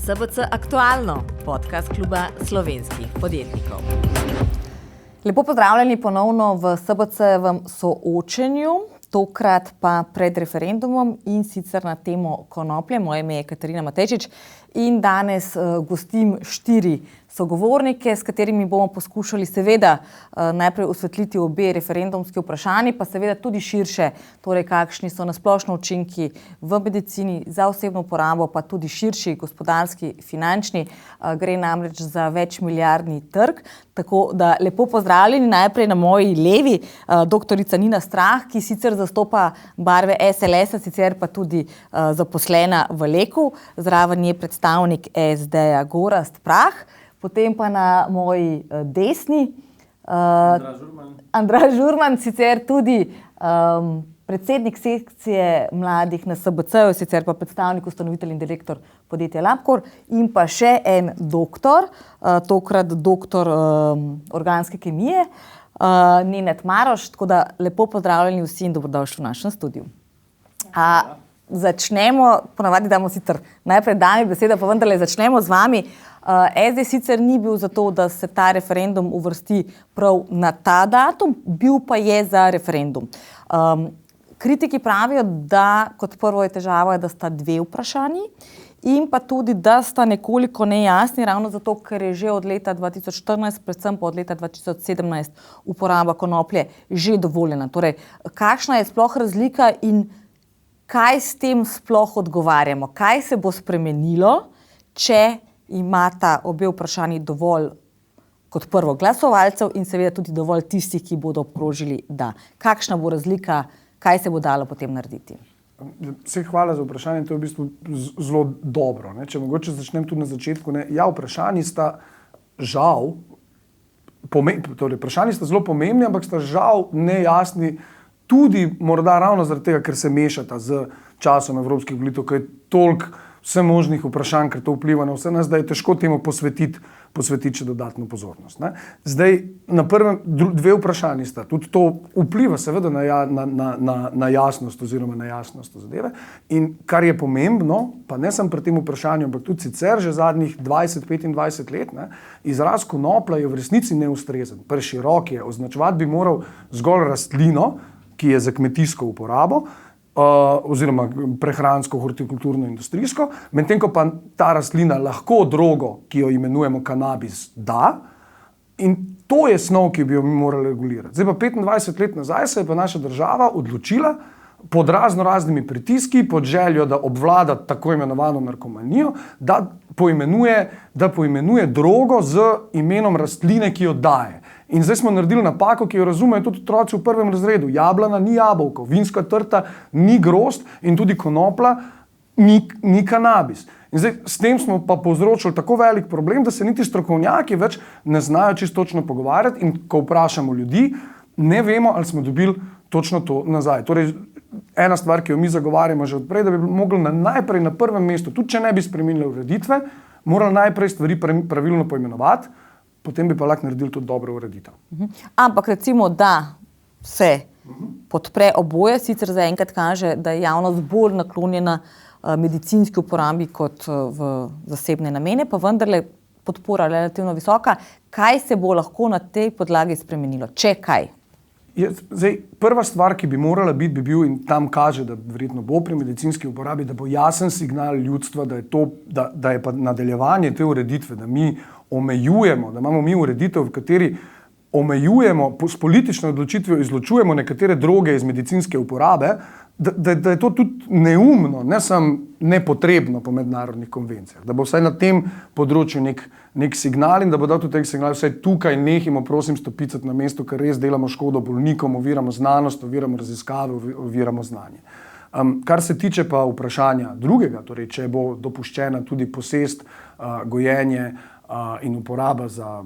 SBC Aktualno, podcast kluba slovenskih podjetnikov. Lepo pozdravljeni ponovno v SBC-vem soočenju, tokrat pa pred referendumom in sicer na temo konoplje. Moje ime je Katarina Matejčič in danes gostim 4 sogovornike, s katerimi bomo poskušali seveda najprej osvetliti obe referendumski vprašanji, pa seveda tudi širše, torej kakšni so nasplošno učinki v medicini za osebno uporabo, pa tudi širši gospodarski, finančni. Gre namreč za večmilijardni trg. Tako da lepo pozdravljeni najprej na moji levi doktorica Nina Strah, ki sicer zastopa barve SLS-a, sicer pa tudi zaposlena v Leku. Zraven je predstavnik SD-ja Gorazd Prah. Potem pa na moji desni Andraž Žurman, sicer tudi predsednik sekcije mladih na SBC-ju, sicer pa predstavnik, ustanovitelj in direktor podjetja Labkor, in pa še en doktor, tokrat doktor organske kemije, Nenad Maroš. Tako da lepo pozdravljeni vsi in dobrodošli v našem studiu. Začnemo, ponavadi damo sicer najprej dami beseda, pa vendarle začnemo z vami. SD sicer ni bil za to, da se ta referendum uvrsti prav na ta datum, bil pa je za referendum. Kritiki pravijo, da kot prvo je težava, da sta 2 vprašanji in pa tudi, da sta nekoliko nejasni, ravno zato, ker je že od leta 2014, predvsem pa od leta 2017 uporaba konoplje že dovoljena. Torej, kakšna je sploh razlika in kaj s tem sploh odgovarjamo? Kaj se bo spremenilo, če imata obe vprašanji dovolj kot prvo glasovalcev in seveda tudi dovolj tistih, ki bodo obkrožili da? Kakšna bo razlika, kaj se bo dalo potem narediti? Hvala za vprašanje, to je v bistvu zelo dobro. Če mogoče začnem tudi na začetku. Ja, vprašanji sta žal, vprašanji sta zelo pomembni, ampak sta žal nejasni tudi morda ravno zaradi tega, ker se mešata z časom evropskih volitev, ker je toliko vse možnih vprašanj, ker to vpliva na vse nas, da je težko temu posvetiti še dodatno pozornost. Zdaj, na prvem 2 vprašanji sta. Tudi to vpliva seveda na jasnost oziroma na jasnost zadeve. In kar je pomembno, pa ne samo pri tem vprašanju, ampak tudi sicer že zadnjih 20-25 let, izraz konoplja je v resnici neustrezen. Preširok je, označevati bi moral zgolj rastlino, ki je za kmetijsko uporabo, oziroma prehransko, hortikulturno, industrijsko, medtem ko pa ta rastlina lahko drogo, ki jo imenujemo kanabis, da. In to je snov, ki bi jo mi morali regulirati. Zdaj pa 25 let nazaj se je pa naša država odločila pod raznimi pritiski, pod željo, da obvlada tako imenovano narkomanijo, da poimenuje drogo z imenom rastline, ki jo daje. In zdaj smo naredili napako, ki jo razumejo tudi otroci v 1. razredu. Jablana ni jabolko, vinska trta ni grozd in tudi konopla ni kanabis. In zdaj s tem smo pa povzročili tako velik problem, da se niti strokovnjaki več ne znajo čisto točno pogovarjati in ko vprašamo ljudi, ne vemo, ali smo dobili točno to nazaj. Torej, ena stvar, ki jo mi zagovarjamo že odprej, da bi mogli najprej na prvem mestu, tudi če ne bi spremenili ureditve, morali najprej stvari pravilno poimenovati, potem bi pa lahko naredili tudi dobro ureditev. Ampak recimo, da se podpre oboje, sicer zaenkrat kaže, da je javnost bolj naklonjena medicinski uporabi kot v zasebne namene, pa vendarle podpora relativno visoka. Kaj se bo lahko na tej podlagi spremenilo? Če kaj? Zdaj, prva stvar, ki bi morala biti, bi bil, in tam kaže, da verjetno bo pri medicinski uporabi, da bo jasen signal ljudstva, da je pa nadaljevanje te ureditve, da mi omejujemo, da imamo mi ureditev, v kateri omejujemo, s politično odločitvijo izločujemo nekatere droge iz medicinske uporabe, da je to tudi neumno, ne samo nepotrebno po mednarodnih konvencijah. Da bo vsaj na tem področju nek signal in da bo dal tudi signal, vsaj tukaj nehimo, prosim, stopicati na mesto, ker res delamo škodo bolnikom, oviramo znanost, oviramo raziskave, oviramo znanje. Kar se tiče pa vprašanja drugega, torej če bo dopuščena tudi posest, gojenje in uporaba za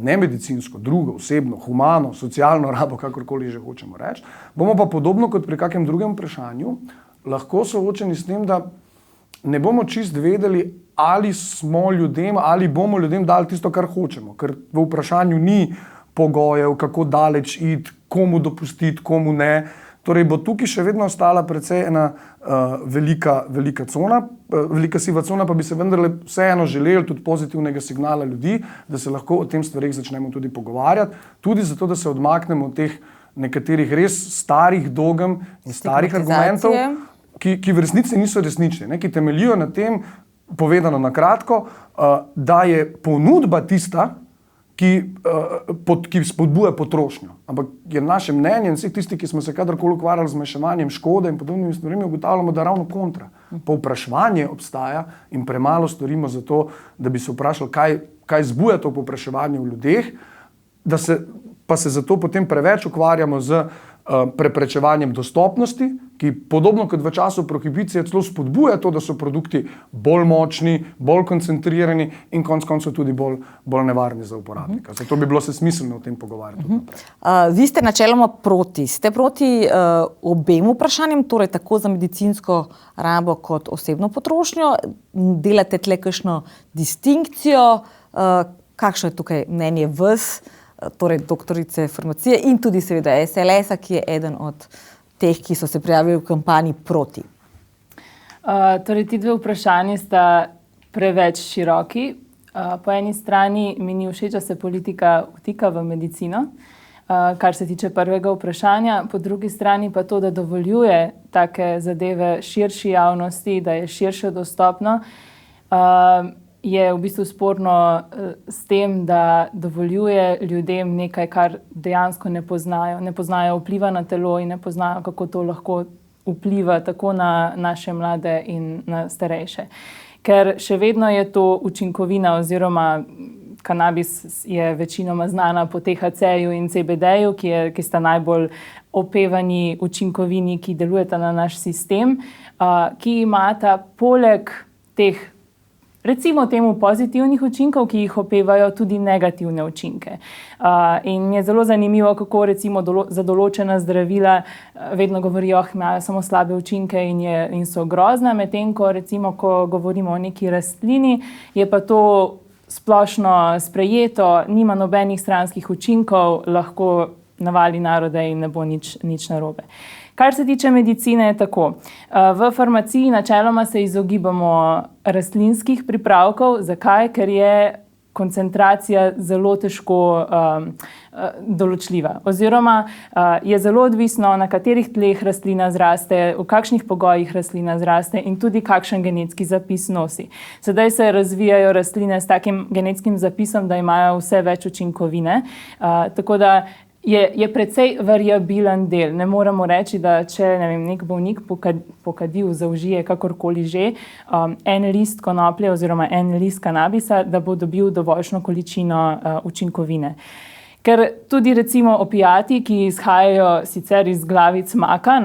nemedicinsko, drugo, osebno, humano, socialno rabo, kakorkoli že hočemo reči, bomo pa podobno kot pri kakem drugem vprašanju lahko soočeni s tem, da ne bomo čisto vedeli, ali bomo ljudem dali tisto, kar hočemo, ker v vprašanju ni pogojev, kako daleč iti, komu dopustiti, komu ne. Torej bo tukaj še vedno ostala precej ena velika cona, velika siva cona, pa bi se vendarle vseeno želeli tudi pozitivnega signala ljudi, da se lahko o tem stvarih začnemo tudi pogovarjati, tudi zato, da se odmaknemo od teh nekaterih res starih dogem in starih argumentov, ki v resnici niso resnični, ki temeljijo na tem, povedano na kratko, da je ponudba tista, ki spodbuja potrošnjo. Ampak je naše mnenje, vsi tisti, ki smo se kadarkoli ukvarjali z zmanjševanjem škode in podobnimi stvarmi, ugotavljamo, da ravno kontra. Povpraševanje obstaja in premalo storimo za to, da bi se vprašali, kaj zbuja to povpraševanje v ljudeh, pa se zato potem preveč ukvarjamo z preprečevanjem dostopnosti, ki podobno kot v času prohibicije celo spodbuja to, da so produkti bolj močni, bolj koncentrirani in konec koncev tudi bolj nevarni za uporabnika. Zato bi bilo se smiselno o tem pogovarjati. Vi ste načeloma proti. Ste proti obem vprašanjem, torej tako za medicinsko rabo kot osebno potrošnjo? Delate tle kakšno distinkcijo? Kakšno je tukaj mnenje vas, torej doktorice farmacije in tudi seveda SLS-a, ki je eden od teh, ki so se prijavili v kampanji proti? Torej, ti dve vprašanji sta preveč široki. Po eni strani mi ni všeč, da se politika vtika v medicino, kar se tiče prvega vprašanja, po drugi strani pa to, da dovoljuje take zadeve širši javnosti, da je širše dostopno, je v bistvu sporno s tem, da dovoljuje ljudem nekaj, kar dejansko ne poznajo. Ne poznajo vpliva na telo in ne poznajo, kako to lahko vpliva tako na naše mlade in na starejše. Ker še vedno je to učinkovina oziroma kanabis je večinoma znana po THC-ju in CBD-ju, ki sta najbolj opevani učinkovini, ki delujeta na naš sistem, ki imata poleg teh recimo temu pozitivnih učinkov, ki jih opevajo, tudi negativne učinke. In je zelo zanimivo, kako recimo za določena zdravila vedno govorijo, imajo samo slabe učinke in so grozna, medtem ko recimo, ko govorimo o neki rastlini, je pa to splošno sprejeto, nima nobenih stranskih učinkov, lahko navali narode in ne bo nič narobe. Kar se tiče medicine, je tako. V farmaciji načeloma se izogibamo rastlinskih pripravkov. Zakaj? Ker je koncentracija zelo težko določljiva. Oziroma je zelo odvisno, na katerih tleh rastlina zraste, v kakšnih pogojih rastlina zraste in tudi kakšen genetski zapis nosi. Sedaj se razvijajo rastline s takim genetskim zapisom, da imajo vse več učinkovine. Tako da je precej variabilen del. Ne moremo reči, da če nek bolnik pokadi, zaužije kakorkoli že en list konoplje oziroma en list kanabisa, da bo dobil dovoljšno količino učinkovine. Ker tudi recimo opijati, ki izhajajo sicer iz glavic maka,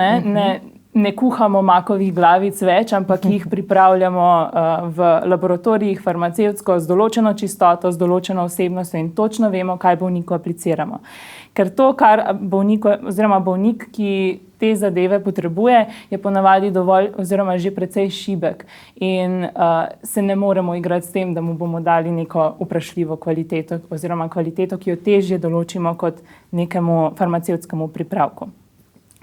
ne kuhamo makovih glavic več, ampak jih pripravljamo v laboratorijih farmacevtsko z določeno čistoto, z določeno vsebnostjo in točno vemo, kaj bolniku apliciramo. Ker to, kar bolnik, ki te zadeve potrebuje, je ponavadi dovolj oziroma že precej šibek in se ne moremo igrati s tem, da mu bomo dali neko vprašljivo kvaliteto oziroma kvaliteto, ki jo težje določimo kot nekemu farmacevtskemu pripravku.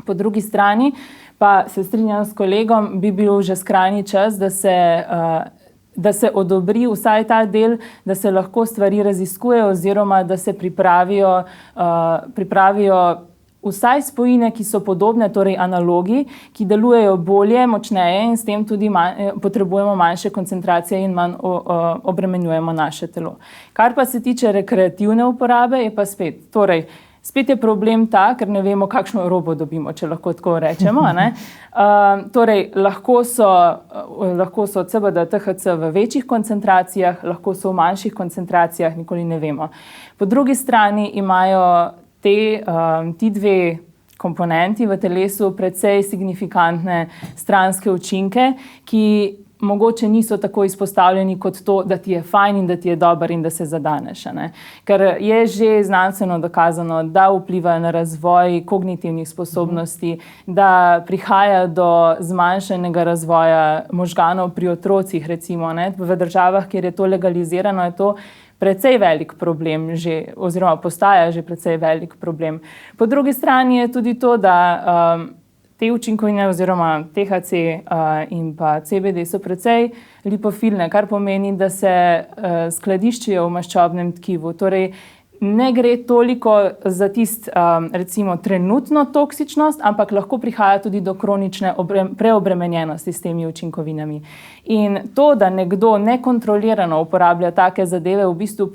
Po drugi strani pa se strinjam s kolegom, bi bil že skrajni čas, da se odobri vsaj ta del, da se lahko stvari raziskujejo oziroma da se pripravijo vsaj spojine, ki so podobne, torej analogi, ki delujejo bolje, močneje in s tem tudi potrebujemo manjše koncentracije in manj obremenjujemo naše telo. Kar pa se tiče rekreativne uporabe, je pa spet je problem ta, ker ne vemo, kakšno robo dobimo, če lahko tako rečemo. Torej, lahko so CBD, THC v večjih koncentracijah, lahko so v manjših koncentracijah, nikoli ne vemo. Po drugi strani imajo ti dve komponenti v telesu precej signifikantne stranske učinke, ki mogoče niso tako izpostavljeni kot to, da ti je fajn in da ti je dober in da se zadaneš. Ker je že znanstveno dokazano, da vplivajo na razvoj kognitivnih sposobnosti, da prihaja do zmanjšanega razvoja možganov pri otrocih, recimo. V državah, kjer je to legalizirano, je to precej velik problem že, oziroma postaja že precej velik problem. Po drugi strani je tudi to, da te učinkovine oziroma THC in pa CBD so precej lipofilne, kar pomeni, da se skladiščijo v maščobnem tkivu. Torej, ne gre toliko za recimo trenutno toksičnost, ampak lahko prihaja tudi do kronične preobremenjenosti s temi učinkovinami. In to, da nekdo nekontrolirano uporablja take zadeve, v bistvu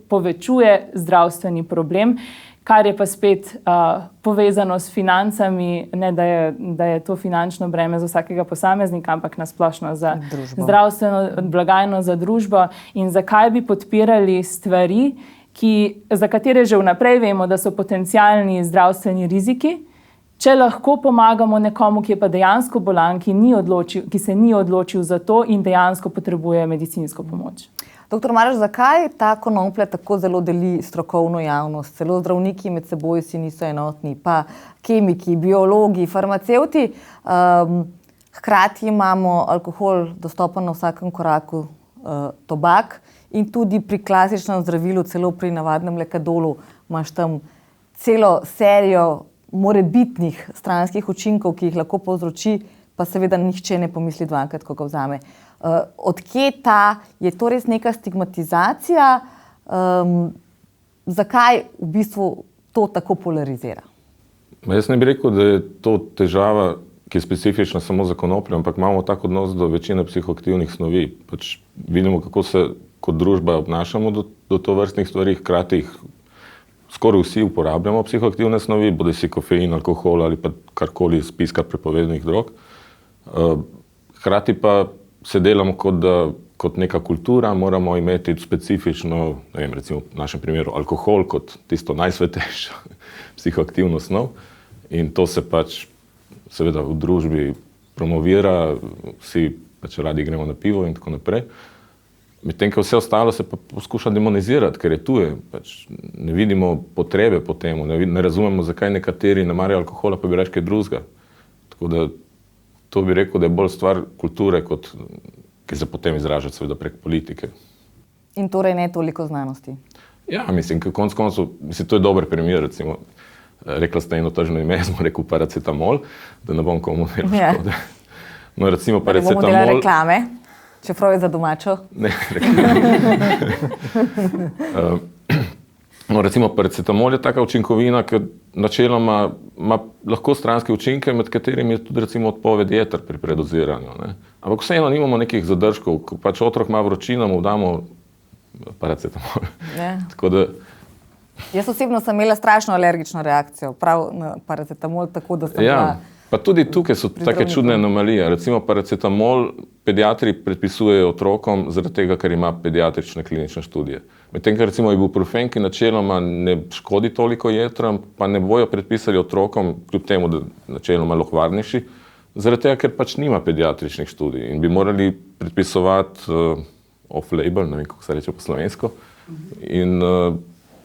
povečuje zdravstveni problem, kar je pa spet povezano s financami, ne da je to finančno breme za vsakega posameznika, ampak nasplošno za zdravstveno blagajno, za družbo. In zakaj bi podpirali stvari, za katere že vnaprej vemo, da so potencialni zdravstveni riziki, če lahko pomagamo nekomu, ki je pa dejansko bolan, ki se ni odločil za to in dejansko potrebuje medicinsko pomoč. Doktor Maroš, zakaj ta konoplja tako zelo deli strokovno javnost? Celo zdravniki med seboj si niso enotni, pa kemiki, biologi, farmacevti. Hkrati imamo alkohol dostopen na vsakem koraku, tobak. In tudi pri klasičnem zdravilu, celo pri navadnem lekadolu, imaš tam celo serijo morebitnih stranskih učinkov, ki jih lahko povzroči, pa seveda nihče ne pomisli dvakrat, ko ga vzame. Odkje je to res neka stigmatizacija? Zakaj v bistvu to tako polarizira? Jaz ne bi rekel, da je to težava, ki je specifična samo za konopljo, ampak imamo tak odnos do večine psihoaktivnih snovi. Vidimo, kako se kot družba obnašamo do tovrstnih stvari, hkrati jih skoraj vsi uporabljamo psihoaktivne snovi, bodisi kofein, alkohol ali pa karkoli iz spiska prepovedanih drog. Hkrati pa se delamo kot neka kultura, moramo imeti specifično, recimo v našem primeru alkohol kot tisto najsvetejšo psihoaktivno snov in to se seveda v družbi promovira, vsi radi gremo na pivo in tako naprej. Medtem, ko vse ostalo se pa poskuša demonizirati, ker je tuje. Ne vidimo potrebe po temu, ne razumemo, zakaj nekateri ne marajo alkohola, pa bi reči kaj drugega. Tako da to bi rekel, da je bolj stvar kulture, ki se potem izraža seveda prek politike. In torej ne toliko znanosti? Ja, mislim, konec koncev, to je dober primer, recimo, rekla ste eno tržno ime, smo rekel paracetamol, da ne bom komu delal škode. No, recimo paracetamol... Da ne bomo delali reklame? Čeprav je za domačo? Ne, no, recimo paracetamol je taka učinkovina, ki načeloma ima lahko stranske učinke, med katerimi je tudi recimo odpoved jeter pri predoziranju. Ne? Ampak vseeno nimamo nekih zadržkov, ko otrok ima vročino, mu damo paracetamol. Tako da... Jaz osebno sem imela strašno alergično reakcijo, prav na paracetamol, tako da sem bila... Pa tudi tukaj so take čudne anomalije. Recimo paracetamol pediatri predpisujejo otrokom zaradi tega, ker ima pediatrične klinične študije. Medtem, ker recimo ibuprofen, ki načeloma ne škodi toliko jetram, pa ne bojo predpisali otrokom, kljub temu, da načeloma lahvarnejši, zaradi tega, ker nima pediatričnih študij in bi morali predpisovati off-label, ne vem, kako se reče po slovensko, in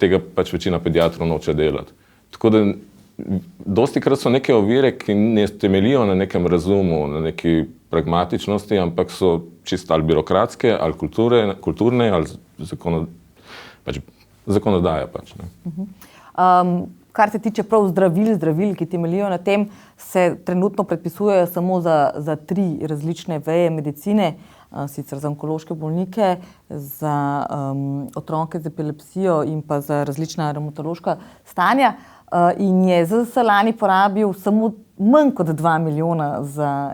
tega večina pediatrov noče delati. Tako da dostikrat so neke ovire, ki ne temeljijo na nekem razumu, na neki pragmatičnosti, ampak so čisto ali birokratske, ali kulturne, ali zakonodaja. Kar se tiče prav zdravil, ki temeljijo na tem, se trenutno predpisujejo samo za 3 različne veje medicine, sicer za onkološke bolnike, za otroke z epilepsijo in pa za različna revmatološka stanja. In je ZZS lani porabil samo manj kot 2 milijona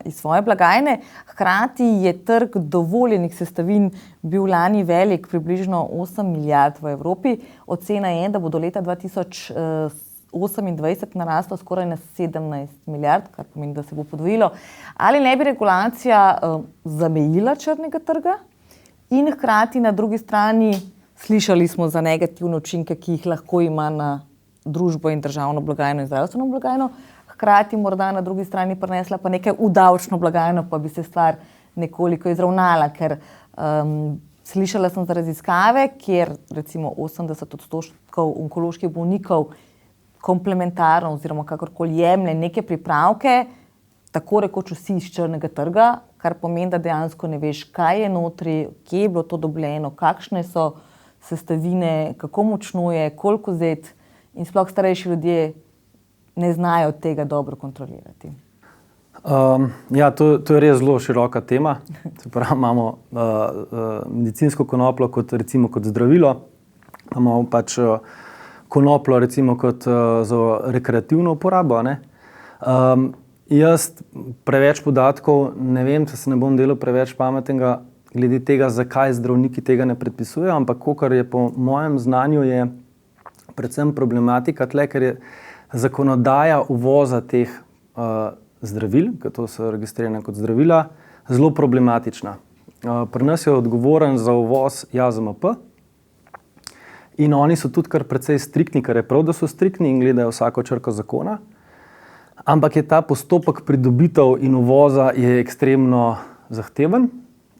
iz svoje blagajne. Hkrati je trg dovoljenih sestavin bil lani velik, približno 8 milijard v Evropi. Ocena je, da bo do leta 2028 naraslo skoraj na 17 milijard, kar pomeni, da se bo podvojilo. Ali ne bi regulacija zamejila črnega trga? In hkrati na drugi strani slišali smo za negativne učinke, ki jih lahko ima na družbo in državno blagajno in zdravstveno blagajno, hkrati morda na drugi strani prinesla pa nekaj v davčno blagajno, pa bi se stvar nekoliko izravnala, ker slišala sem za raziskave, kjer recimo 80% onkoloških bolnikov komplementarno oziroma kakorkoli jemlje neke pripravke, tako rekoč vsi iz črnega trga, kar pomeni, da dejansko ne veš, kaj je notri, kje je bilo to dobljeno, kakšne so sestavine, kako močno je, koliko zet. In sploh starejši ljudje ne znajo tega dobro kontrolirati. To je res zelo široka tema. Se pravi, imamo medicinsko konopljo kot zdravilo, imamo pač konopljo recimo kot za rekreativno uporabo. Jaz preveč podatkov ne vem, se ne bom delal preveč pametnega glede tega, zakaj zdravniki tega ne predpisujejo, ampak kar je po mojem znanju je predvsem problematika tle, ker je zakonodaja uvoza teh zdravil, ker to so registrirane kot zdravila, zelo problematična. Pri nas je odgovoren za uvoz JAZMP in oni so tudi kar precej striktni, kar je prav, da so striktni in gledajo vsako črko zakona, ampak je ta postopek pridobitev in uvoza je ekstremno zahteven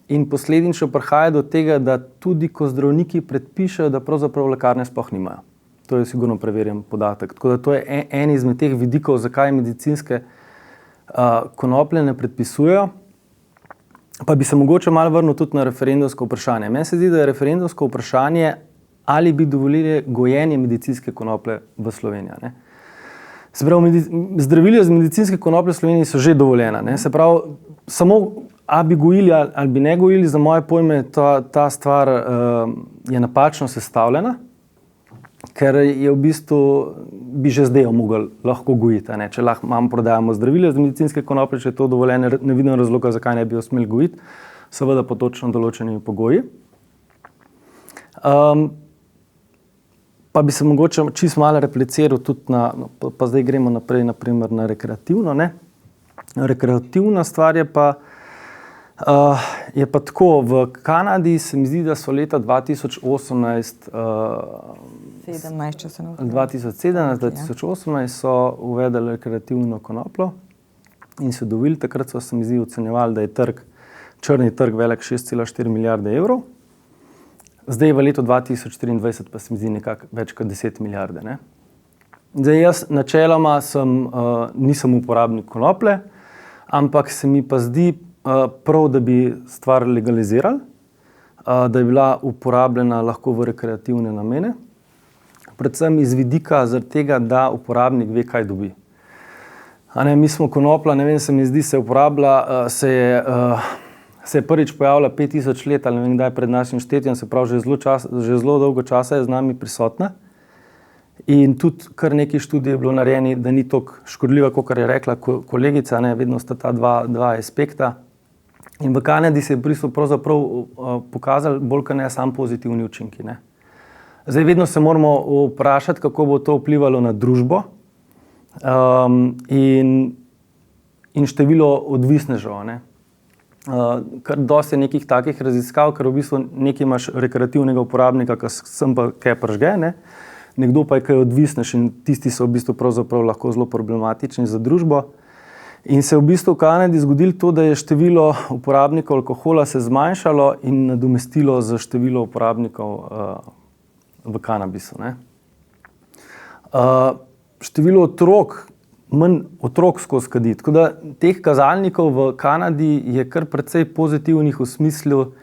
in posledično prihaja do tega, da tudi ko zdravniki predpišejo, da pravzaprav lekarne sploh nimajo. To je sigurno preverjen podatek. Tako da to je en izmed teh vidikov, zakaj medicinske konoplje ne predpisujejo. Pa bi se mogoče malo vrnil tudi na referendumsko vprašanje. Meni se zdi, da je referendumsko vprašanje, ali bi dovolili gojenje medicinske konoplje v Sloveniji. Ne? Se pravi, zdravila z medicinske konoplje v Sloveniji so že dovoljena. Ne? Se pravi, samo a bi gojili ali bi ne gojili, za moje pojme ta stvar je napačno sestavljena, ker je v bistvu bi že zdaj mogli lahko gojiti. Ne? Če lahko prodajamo zdravila z medicinske konoplje, če je to dovoljeno, ne vidim razloga, zakaj ne bi jo smeli gojiti, seveda pod točno določenimi pogoji. Pa bi se mogoče čisto malo repliciral tudi pa zdaj gremo naprej naprimer na rekreativno. Ne? Rekreativna stvar je pa tako, v Kanadi se mi zdi, da so leta 2018 2018 so uvedli rekreativno konopljo in so dovolili, takrat so se mi zdi ocenjevali, da je črni trg velik 6,4 milijarde evrov. Zdaj v letu 2024 pa se mi zdi nekako več kot 10 milijarde. Ne? Zdaj jaz načeloma nisem uporabnik konoplje, ampak se mi pa zdi prav, da bi stvar legalizirali, da je bila uporabljena lahko v rekreativne namene, predvsem iz vidika zaradi tega, da uporabnik ve, kaj dobi. Mi smo konoplja, ne vem, se mi zdi, se uporablja, se je prvič pojavila 5000 let ali ne vem kdaj pred našim štetjem, se pravi, že zelo dolgo časa je z nami prisotna. In tudi kar nekaj študij je bilo narejeni, da ni toliko škodljiva, kot je rekla kolegica, ne, vedno sta ta dva aspekta. In v Kanadi se je pravzaprav pokazali bolj kot ne samo pozitivni učinki. Ne. Zdaj vedno se moramo vprašati, kako bo to vplivalo na družbo in število odvisnežev. Ne. Kar dosti je nekih takih raziskav, ker v bistvu nekaj imaš rekreativnega uporabnika, ki sem pa kaj pržge, ne. Nekdo pa je kaj odvisnež in tisti so v bistvu pravzaprav lahko zelo problematični za družbo. In se je v bistvu v Kanadi zgodilo to, da je število uporabnikov alkohola se zmanjšalo in nadomestilo za število uporabnikov v kanabisu. Ne. Število manj otrok skozi kadi. Tako da teh kazalnikov v Kanadi je kar precej pozitivnih v smislu,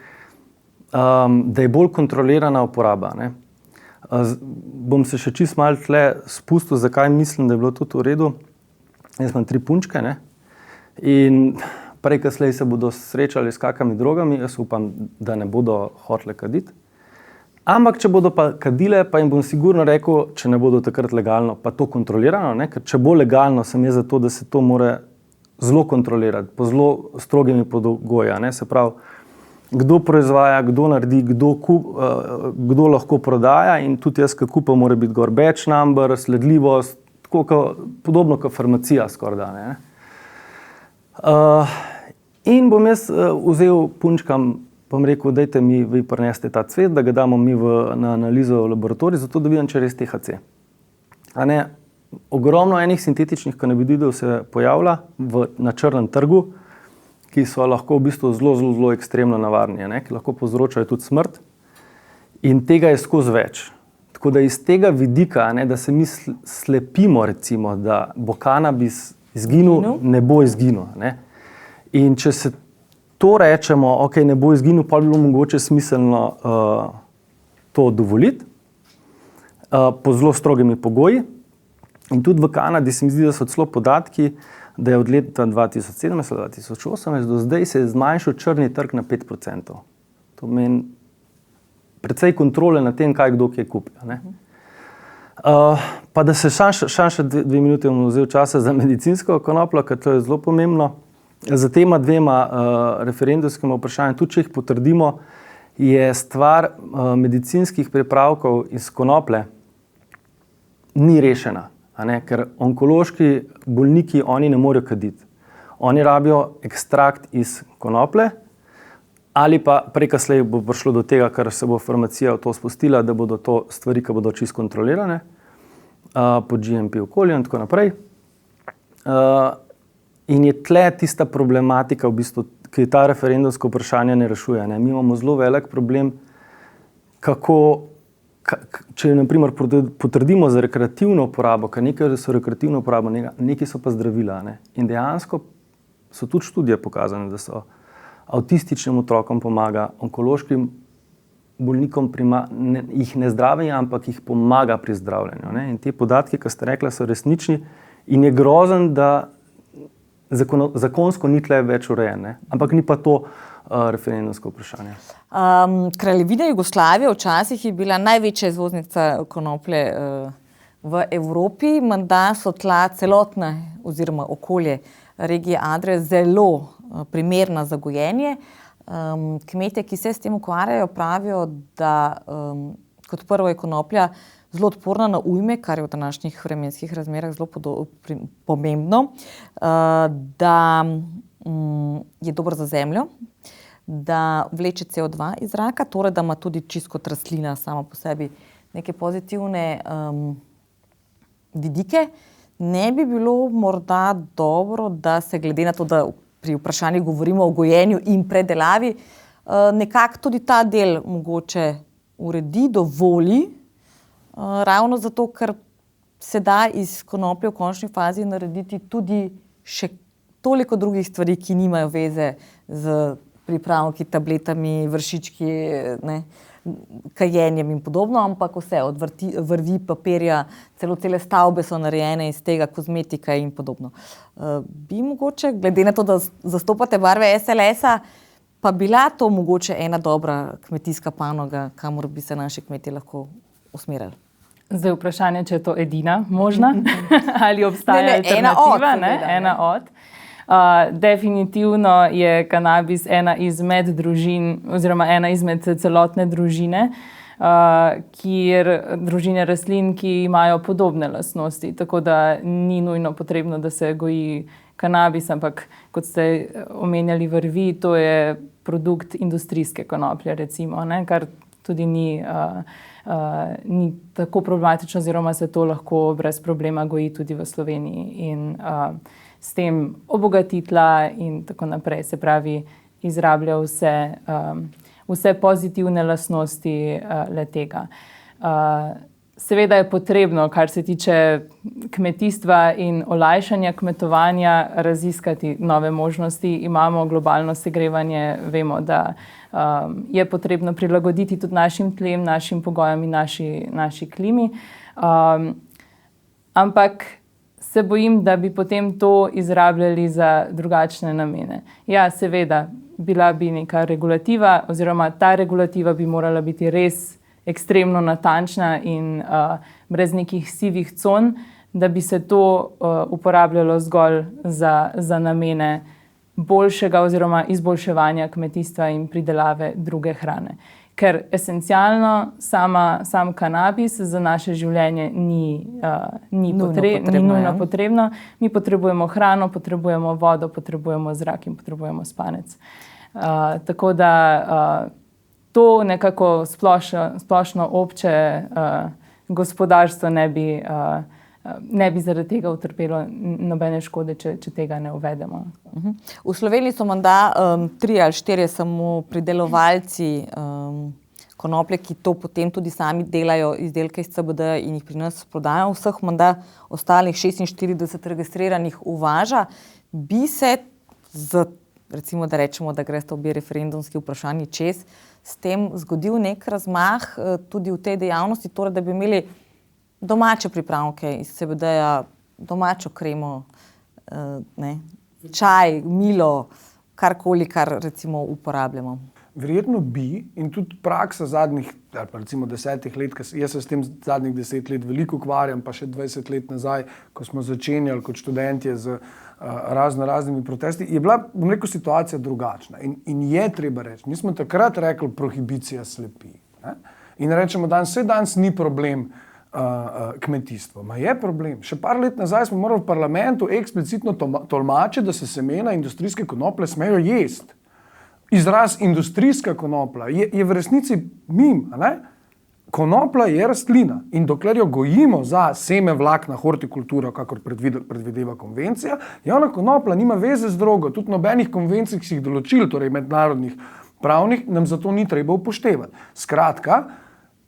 da je bolj kontrolirana uporaba. Ne. Bom se še čisto malo tle spustil, zakaj mislim, da je bilo tudi v redu. Jaz imam 3 punčke, ne? In prej kaslej se bodo srečali s kakimi drogami, jaz upam, da ne bodo hotele kaditi. Ampak če bodo pa kadile, pa jim bom sigurno rekel, če ne bodo takrat legalno, pa to kontrolirano, ne? Ker če bo legalno, sem jaz za to, da se to mora zelo kontrolirati, po zelo strogimi pogoji, ne? Se pravi, kdo proizvaja, kdo naredi, kdo lahko prodaja in tudi jaz, ki kupam, mora biti gor batch number, sledljivost, podobno kot farmacija skoraj da. Ne? In bom jaz vzel punčkam, bom rekel, dajte mi vi prineste ta cvet, da ga damo mi na analizo v laboratorij, zato da vidim, če res THC. Ogromno enih sintetičnih kanabinoidov se pojavlja na črnem trgu, ki so lahko v bistvu zelo ekstremno nevarni, ne? Ki lahko povzročajo tudi smrt. In tega je skozi več. Tako da iz tega vidika, ne, da se mi slepimo, recimo, da bo kanabis izginil, ne bo izginil. Ne? In če se to rečemo, ok, ne bo izginil, pa bi bilo mogoče smiselno to dovoliti po zelo strogimi pogoji. In tudi v Kanadi se mi zdi, da so celo podatki, da je od leta 2017-2018 do zdaj se je zmanjšal črni trg na 5%. To pomeni precej kontrole na tem, kaj kdo kje kupi. Pa da se še 2 minute bom vzel časa za medicinsko konopljo, ker to je zelo pomembno. Za tema 2 referendumskima vprašanjima, tudi če jih potrdimo, je stvar medicinskih pripravkov iz konoplje ni rešena. Ker onkološki bolniki, oni ne morejo kaditi. Oni rabijo ekstrakt iz konoplje, ali pa prej kasneje bo prišlo do tega, ker se bo farmacija v to spustila, da bodo to stvari, ki bodo čisto kontrolirane pod GMP okoljem in tako naprej. In je tle tista problematika, v bistvu, ki ta referendumsko vprašanje ne rešuje. Mi imamo zelo velik problem, kako, če na primer potrdimo za rekreativno uporabo, ker nekaj so rekreativno uporabo, nekaj so pa zdravila. In dejansko so tudi študije pokazane, da so avtističnim otrokom pomaga, onkološkim bolnikom jih ne zdravi, ampak jih pomaga pri zdravljenju. In te podatki, ki ste rekli, so resnični in je grozen, da zakonsko ni tle več urejen, ampak ni pa to referendumsko vprašanje. Kraljevina Jugoslavija včasih je bila največja izvoznica konoplje v Evropi, menda so tla celotna oziroma okolje regije Adre zelo primerna za gojenje. Kmetje, ki se s tem ukvarjajo, pravijo, da kot prvo je konoplja zelo odporna na ujme, kar je v današnjih vremenskih razmerah zelo pomembno, da je dobro za zemljo, da vleče CO2 iz zraka, torej da ima tudi čisto kot rastlina sama po sebi neke pozitivne vidike. Ne bi bilo morda dobro, da se glede na to, da pri vprašanju govorimo o gojenju in predelavi, nekako tudi ta del mogoče uredi, dovoli, ravno zato, ker se da iz konoplje v končni fazi narediti tudi še toliko drugih stvari, ki nimajo veze z pripravki, tabletami, vršički, kajenjem in podobno, ampak vse, od vrvi, papirja, cele stavbe so narejene iz tega, kozmetika in podobno. Bi mogoče, glede na to, da zastopate barve SLS-a, pa bila to mogoče ena dobra kmetijska panoga, kamor bi se naši kmetje lahko usmerili? Zdaj vprašanje, če je to edina možna ali obstaja alternativa. Ena od. Definitivno je kanabis ena izmed družin oziroma ena izmed celotne družine, kjer družine rastlin, ki imajo podobne lastnosti, tako da ni nujno potrebno, da se goji kanabis, ampak kot ste omenjali vrvi, to je produkt industrijske konoplje, recimo, kar tudi ni tako problematično, oziroma se to lahko brez problema goji tudi v Sloveniji in s tem obogati tla in tako naprej. Se pravi, izrablja vse pozitivne lastnosti le-tega. Seveda je potrebno, kar se tiče kmetijstva in olajšanja kmetovanja, raziskati nove možnosti. Imamo globalno segrevanje, vemo, da je potrebno prilagoditi tudi našim tlem, našim pogojem in naši klimi. Ampak se bojim, da bi potem to izrabljali za drugačne namene. Ja, seveda, bila bi neka regulativa, oziroma ta regulativa bi morala biti res ekstremno natančna in brez nekih sivih con, da bi se to uporabljalo zgolj za namene boljšega oziroma izboljševanja kmetijstva in pridelave druge hrane. Ker esencialno sam kanabis za naše življenje ni nujno potrebno. Mi potrebujemo hrano, potrebujemo vodo, potrebujemo zrak in potrebujemo spanec. Tako da to nekako splošno obče gospodarstvo ne bi zaradi tega utrpelo nobene škode, če tega ne uvedemo. V Sloveniji so menda 3 ali 4 samo pridelovalci konoplje, ki to potem tudi sami delajo izdelke iz CBD in jih pri nas prodajo. Vseh menda ostalih 46 registriranih uvaža. Bi se, recimo da rečemo, da greste obe referendumski vprašanji čez, s tem zgodil nek razmah tudi v tej dejavnosti, torej da bi imeli domače pripravke iz CBD-ja, domačo kremo, čaj, milo, karkoli, kar recimo uporabljamo. Verjetno bi, in tudi praksa zadnjih, ali pa recimo 10 let, jaz se s tem zadnjih 10 let veliko ukvarjam, pa še 20 let nazaj, ko smo začenjali kot študentje z raznimi protesti, je bila, bom rekel, situacija drugačna. In je treba reči, mi smo takrat rekli, prohibicija slepi. Ne? In rečemo, danes ni problem kmetijstvo. Ma je problem. Še par let nazaj smo morali v parlamentu eksplicitno tolmačiti, da se semena industrijske konoplje smejo jesti. Izraz industrijska konoplja je v resnici mim. Konoplja je rastlina in dokler jo gojimo za seme vlakna hortikulturo, kakor predvideva konvencija, javna konoplja nima veze z drogo, tudi nobenih konvencij, ki si jih določili, torej mednarodnih pravnih, nam zato ni treba upoštevati. Skratka,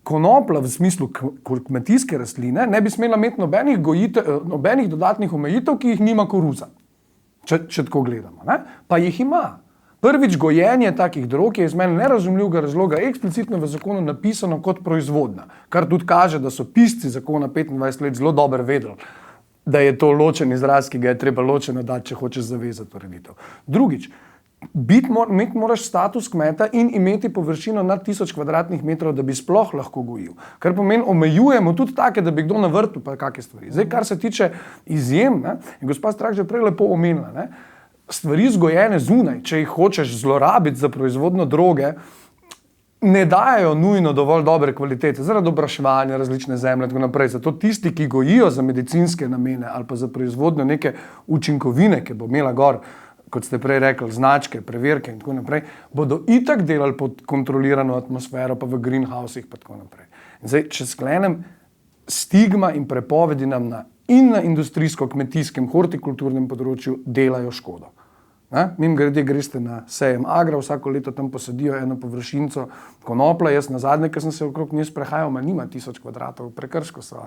konoplja v smislu kmetijske rastline ne bi smela imeti nobenih dodatnih omejitev, ki jih nima koruza, če tako gledamo. Ne? Pa jih ima. Prvič, gojenje takih drog je iz meni nerazumljivega razloga eksplicitno v zakonu napisano kot proizvodnja, kar tudi kaže, da so pisci zakona 25 let zelo dobro vedeli, da je to ločen izraz, ki ga je treba ločeno dati, če hočeš zavezati ureditev. Drugič, imeti moraš status kmeta in imeti površino nad 1000 kvadratnih metrov, da bi sploh lahko gojil. Kar pomeni, omejujemo tudi take, da bi kdo na vrtu pa kakšne stvari. Zdaj, kar se tiče izjem, je gospa Strah že prej lepo omenila, stvari zgojene zunaj, če jih hočeš zlorabiti za proizvodno droge, ne dajo nujno dovolj dobre kvalitete, zaradi obraševanja različne zemlje in tako naprej. Zato tisti, ki gojijo za medicinske namene ali pa za proizvodnjo neke učinkovine, ki bo imela gor, kot ste prej rekli, značke, preverke in tako naprej, bodo itak delali pod kontrolirano atmosfero, pa v greenhousih in tako naprej. Zdaj, če sklenem, stigma in prepovedi nam na industrijsko-kmetijskem, hortikulturnem področju delajo škodo. Mimogrede greste na sejem Agra, vsako leto tam posadijo eno površinco konoplje, jaz nazadnje, ko sem se okrog nje sprehajal, nima 1000 kvadratov, prekrško so.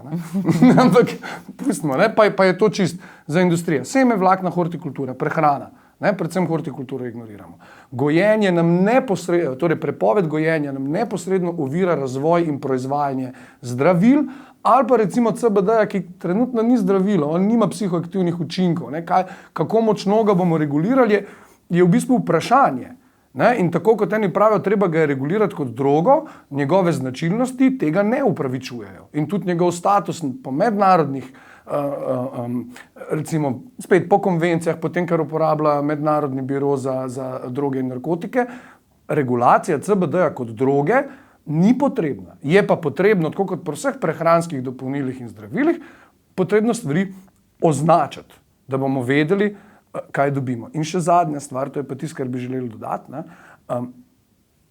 Ampak pustimo, pa je to čist za industrijo. Seme, vlakna, hortikultura, prehrana. Predvsem hortikulturo ignoriramo. Gojenje nam neposredno, torej prepoved gojenja nam neposredno ovira razvoj in proizvajanje zdravil, ali pa recimo CBD-ja, ki trenutno ni zdravilo, on nima psihoaktivnih učinkov. Kako močno ga bomo regulirali, je v bistvu vprašanje. In tako kot eni pravijo, treba ga je regulirati kot drogo, njegove značilnosti tega ne upravičujejo. In tudi njegov status po mednarodnih, recimo spet po konvencijah, potem kar uporablja Mednarodni biro za droge in narkotike, regulacija CBD-ja kot droge ni potrebna. Je pa potrebno, tako kot pri vseh prehranskih dopolnilih in zdravilih, potrebno stvari označiti, da bomo vedeli, kaj dobimo. In še zadnja stvar, to je pa tisto, kar bi želeli dodati.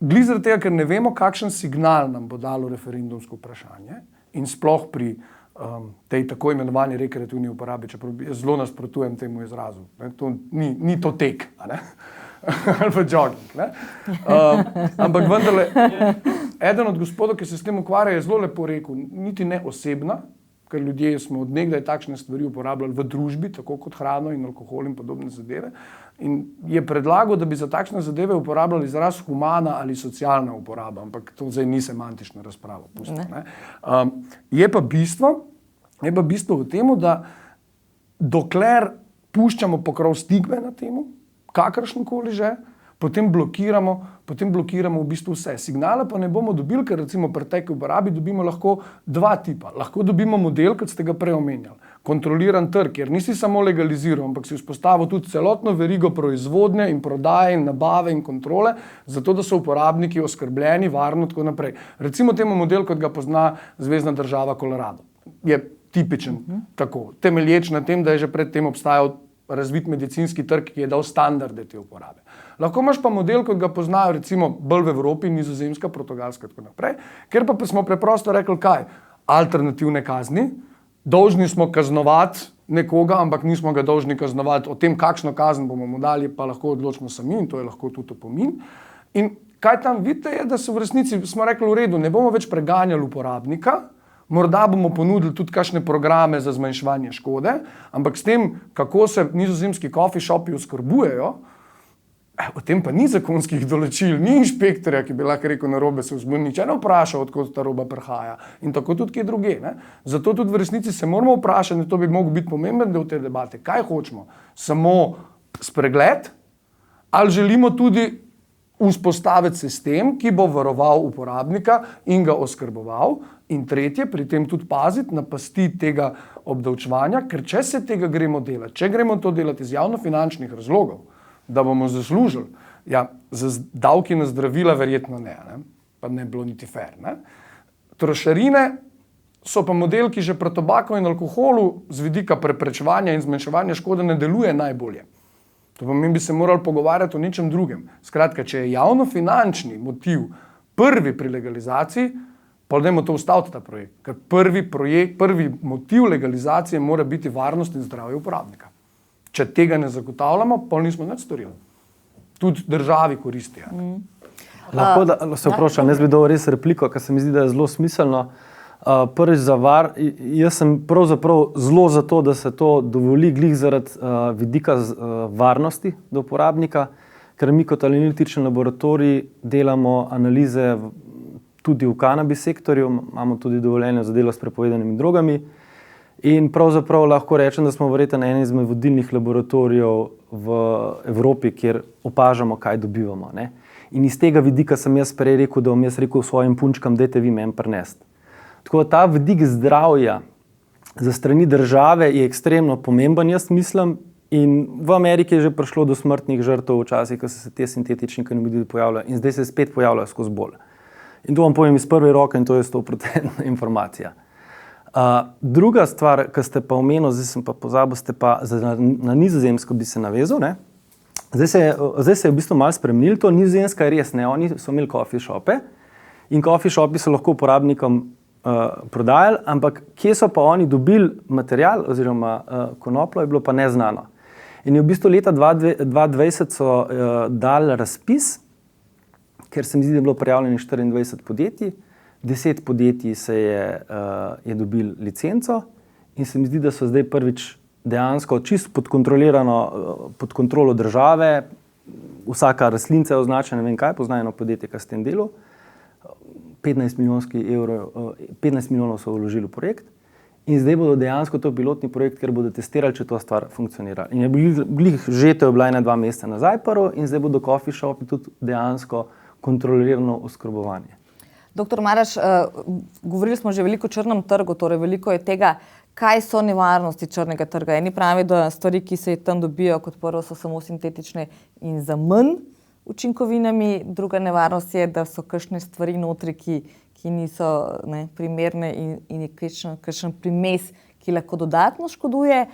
Glih zaradi tega, ker ne vemo, kakšen signal nam bo dalo referendumsko vprašanje in sploh pri tej tako imenovani rekreativni uporabi, čeprav zelo nasprotujem temu izrazu. To ni to tek, ali pa jogging. Ampak vendarle, eden od gospodov, ki se s tem ukvarja, je zelo lepo rekel, niti ne osebna, ker ljudje smo od nekdaj takšne stvari uporabljali v družbi, tako kot hrano in alkohol in podobne zadeve. In je predlagal, da bi za takšne zadeve uporabljali izraz humana ali socialna uporaba, ampak to zdaj ni semantična razprava. Je pa bistvo v tem, da dokler puščamo pokrov stigme na temu, kakršenkoli že, potem blokiramo v bistvu vse. Signale pa ne bomo dobili, ker recimo pri tej uporabi dobimo lahko dva tipa. Lahko dobimo model, kot ste ga prej omenjali. Kontroliran trg, kjer nisi samo legaliziral, ampak si vzpostavil tudi celotno verigo proizvodnje in prodaje in nabave in kontrole, zato da so uporabniki oskrbljeni, varno in tako naprej. Recimo temu model, kot ga pozna zvezna država Colorado. Je tipičen tako, temelječ na tem, da je že predtem obstajal razvit medicinski trg, ki je dal standarde te uporabe. Lahko imaš pa model, kot ga poznajo recimo bolj v Evropi, Nizozemska, Portugalska in tako naprej, ker pa smo preprosto rekli, kaj? Alternativne kazni, dolžni smo kaznovati nekoga, ampak nismo ga dolžni kaznovati o tem, kakšno kazen bomo mu dali, pa lahko odločimo sami in to je lahko tudi opomin. In kaj tam vidite je, da se v resnici, smo rekli v redu, ne bomo več preganjali uporabnika, morda bomo ponudili tudi kakšne programe za zmanjševanje škode, ampak s tem, kako se nizozemski coffee shopi oskrbujejo, O tem pa ni zakonskih določil, ni inšpektorja, ki bi lahko rekel, narobe se vzbuji, nič ne vpraša, odkot ta roba prihaja. In tako tudi kje druge. Ne? Zato tudi v resnici se moramo vprašati, in to bi mogel biti pomemben del te debate, kaj hočemo. Samo spregled, ali želimo tudi vzpostaviti sistem, ki bo varoval uporabnika in ga oskrboval. In tretje, pri tem tudi paziti na pasti tega obdavčevanja, ker če se tega gremo delati, če gremo to delati iz javnofinančnih razlogov, da bomo zaslužili, ja, za davki na zdravila verjetno ne, pa ne bilo niti fair. Ne? Trošarine so pa model, ki že pri tobaku in alkoholu z vidika preprečevanja in zmanjševanja škode ne deluje najbolje. To pomeni, bi se morali pogovarjati o ničem drugem. Skratka, če je javnofinančni motiv prvi pri legalizaciji, pa dajmo to ustaviti ta projekt. Ker prvi motiv legalizacije mora biti varnost in zdravje uporabnika. Če tega ne zagotavljamo, pa nismo nič storili. Tudi državi koristi. Lahko da se vprašam, jaz bi dal res repliko, ker se mi zdi, da je zelo smiselno. Prvič za jaz sem pravzaprav zelo za to, da se to dovoli glih zaradi vidika varnosti do uporabnika, ker mi kot analitični laboratorij delamo analize tudi v kanabis sektorju, imamo tudi dovoljenje za delo s prepovedanimi drogami. In pravzaprav lahko rečem, da smo verjetno eni izmed vodilnih laboratorijev v Evropi, kjer opažamo, kaj dobivamo. Ne? In iz tega vidika sem jaz prej rekel, da bom jaz rekel svojim punčkam, dajte vi meni prinesti. Tako da ta vidik zdravja za strani države je ekstremno pomemben, jaz mislim, in v Ameriki je že prišlo do smrtnih žrtev včasih, ko so se te sintetični kanabinoidi pojavljali in zdaj se spet pojavljajo skozi bolj. In to vam povem iz prve roke in to je 100% informacija. Druga stvar, ki ste pa omenili, zdaj sem pa pozabil, ste pa na Nizozemsko bi se navezal. Ne? Zdaj se je v bistvu malo spremenilo, to Nizozemska je res, ne? Oni so imeli coffee shope in coffee shopi so lahko uporabnikom prodajali, ampak kje so pa oni dobili material oziroma konopljo, je bilo pa neznano. In je v bistvu leta 2020 so dali razpis, ker se mi zdi, da je bilo prijavljenih 24 podjetij, 10 podjetij je dobil licenco in se mi zdi, da so zdaj prvič dejansko čisto pod kontrolo države, vsaka rastlinca je označena, ne vem kaj, pozna eno podjetje, ki s tem delu, 15 milijonov so vložili v projekt in zdaj bodo dejansko to pilotni projekt, ker bodo testirali, če to stvar funkcionira. In je žetev je bila 1-2 meseca nazaj prvo in zdaj bodo coffee shopi tudi dejansko kontrolirano oskrbovanje. Doktor Maraš, govorili smo že veliko o črnem trgu, torej veliko je tega, kaj so nevarnosti črnega trga. Eni pravi, da stvari, ki se tam dobijo, kot prvo so samo sintetične in za manj učinkovinami, druga nevarnost je, da so kakšne stvari notri, ki niso primerne in je kakšen primes, ki lahko dodatno škoduje.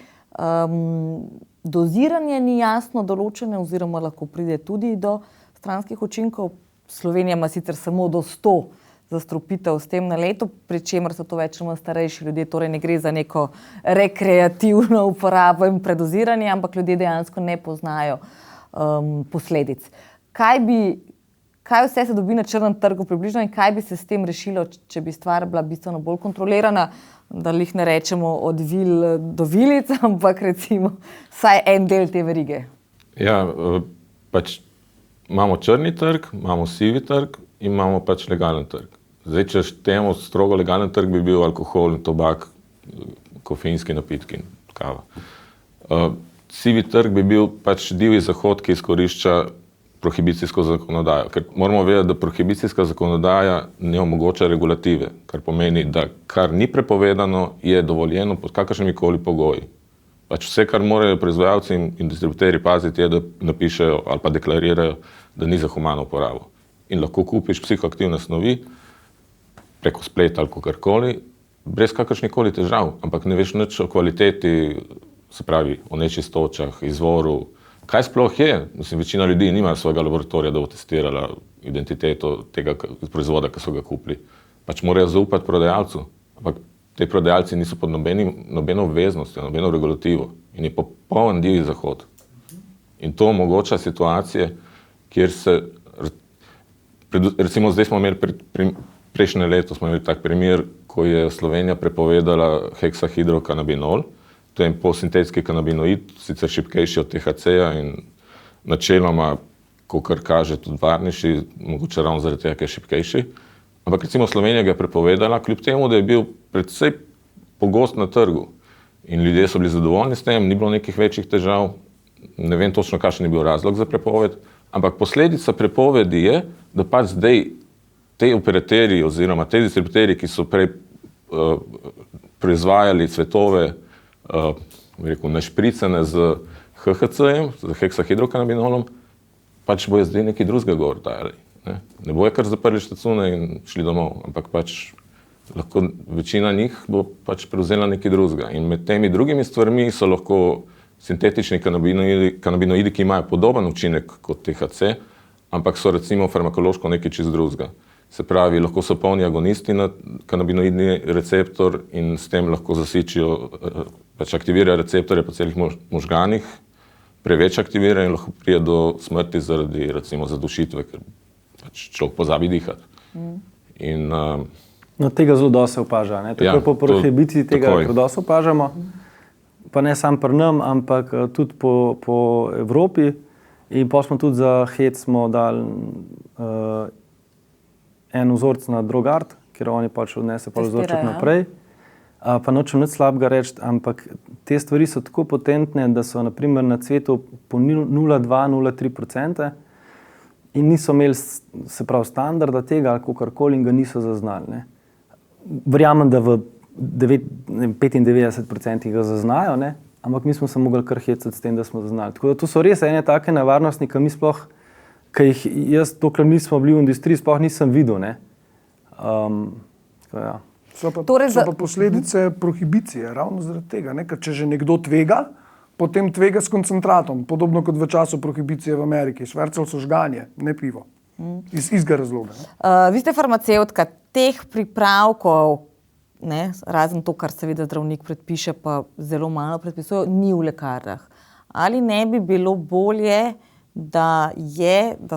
Doziranje ni jasno določeno oziroma lahko pride tudi do stranskih učinkov. Slovenija ima sicer samo do 100 zastrupitev s tem na leto, pri čemer so to več ali manj starejši ljudje, torej ne gre za neko rekreativno uporabo in predoziranje, ampak ljudje dejansko ne poznajo posledic. Kaj vse se dobi na črnem trgu približno in kaj bi se s tem rešilo, če bi stvar bila bistveno bolj kontrolirana, da jih ne rečemo od vil do vilic, ampak recimo vsaj en del te verige? Ja, pač imamo črni trg, imamo sivi trg in imamo pač legalen trg. Zdaj, če štejemo strogo legalen trg, bi bil alkohol, tobak, kofeinski napitki in kava. Sivi trg bi bil pač divji zahod, ki izkorišča prohibicijsko zakonodajo. Ker moramo vedeti, da prohibicijska zakonodaja ne omogoča regulative, kar pomeni, da kar ni prepovedano, je dovoljeno pod kakršnimi koli pogoji. Pač vse, kar morajo proizvajalci in distributerji paziti, je, da napišejo ali pa deklarirajo, da ni za humano uporabo. In lahko kupiš psihoaktivne snovi preko spleta ali kakorkoli, brez kakršnih koli težav, ampak ne veš nič o kvaliteti, se pravi o nečistočah, izvoru. Kaj sploh je? Mislim, večina ljudi nima svojega laboratorija, da bo testirala identiteto tega proizvoda, ki so ga kupili. Pač morajo zaupati prodajalcu, ampak te prodajalci niso pod nobeno obveznostjo, nobeno regulativo in je popoln divji zahod. In to omogoča situacije, kjer se, recimo zdaj smo imeli prejšnje leto smo imeli tak primer, ko je Slovenija prepovedala heksahidrokanabinol. To je polsintetski kanabinoid, sicer šibkejši od THC-ja in načeloma kakor kaže, tudi varnejši, mogoče ravno zaradi tega, ker je šibkejši. Ampak recimo Slovenija ga je prepovedala, kljub temu, da je bil predvsej pogost na trgu. In ljudje so bili zadovoljni s tem, ni bilo nekih večjih težav. Ne vem točno, kakšen je bil razlog za prepoved, ampak posledica prepovedi je, da pač zdaj te operaterji oziroma te distributerji, ki so prej proizvajali cvetove, našpricane z HHC-jem, z heksahidrokanabinolom, pač bojo zdaj nekaj drugega gor dajali. Ne bojo kar zaprli štacune in šli domov, ampak pač lahko večina njih bo pač prevzela nekaj drugega. In med temi drugimi stvarmi so lahko sintetični kanabinoidi, ki imajo podoben učinek kot THC, ampak so recimo farmakološko nekaj čist drugega. Se pravi, lahko so polni agonisti na kanabinoidni receptor in s tem lahko zasičijo, pač aktivirajo receptorje po celih možganih, preveč aktivirajo in lahko prije do smrti zaradi recimo zadušitve, ker pač človek pozabi dihati. In, no, tega zelo dosti opaža, ne? Tako po prohibiciji tega kar dosti opažamo, pa ne samo pri nam, ampak tudi po Evropi. In pa smo tudi za HED smo dali en vzorec na Drogart, ker oni pač odnese pa vzorček naprej. Pa nočem nič slabega reči, ampak te stvari so tako potentne, da so naprimer na cvetu po 0,2–0,3% in niso imeli, se pravi, standarda tega ali kakorkoli in ga niso zaznali. Ne. Verjamem, da v 95% ga zaznajo, ne, ampak mi smo se mogli kar hecati s tem, da smo zaznali. Tako da to so res ene take nevarnosti, ki mi sploh, ki jih jaz, dokler nismo bili v industriji, sploh nisem videl. Ne. Ja. So pa posledice prohibicije, ravno zaradi tega. Ne? Ker če že nekdo tvega, potem tvega s koncentratom, podobno kot v času prohibicije v Ameriki. Švercali so žganje, ne pivo. Iz istega razloga. Vi ste farmacevtka, teh pripravkov, ne, razen to, kar seveda zdravnik predpiše, pa zelo malo predpisujejo, ni v lekarnah. Ali ne bi bilo bolje, da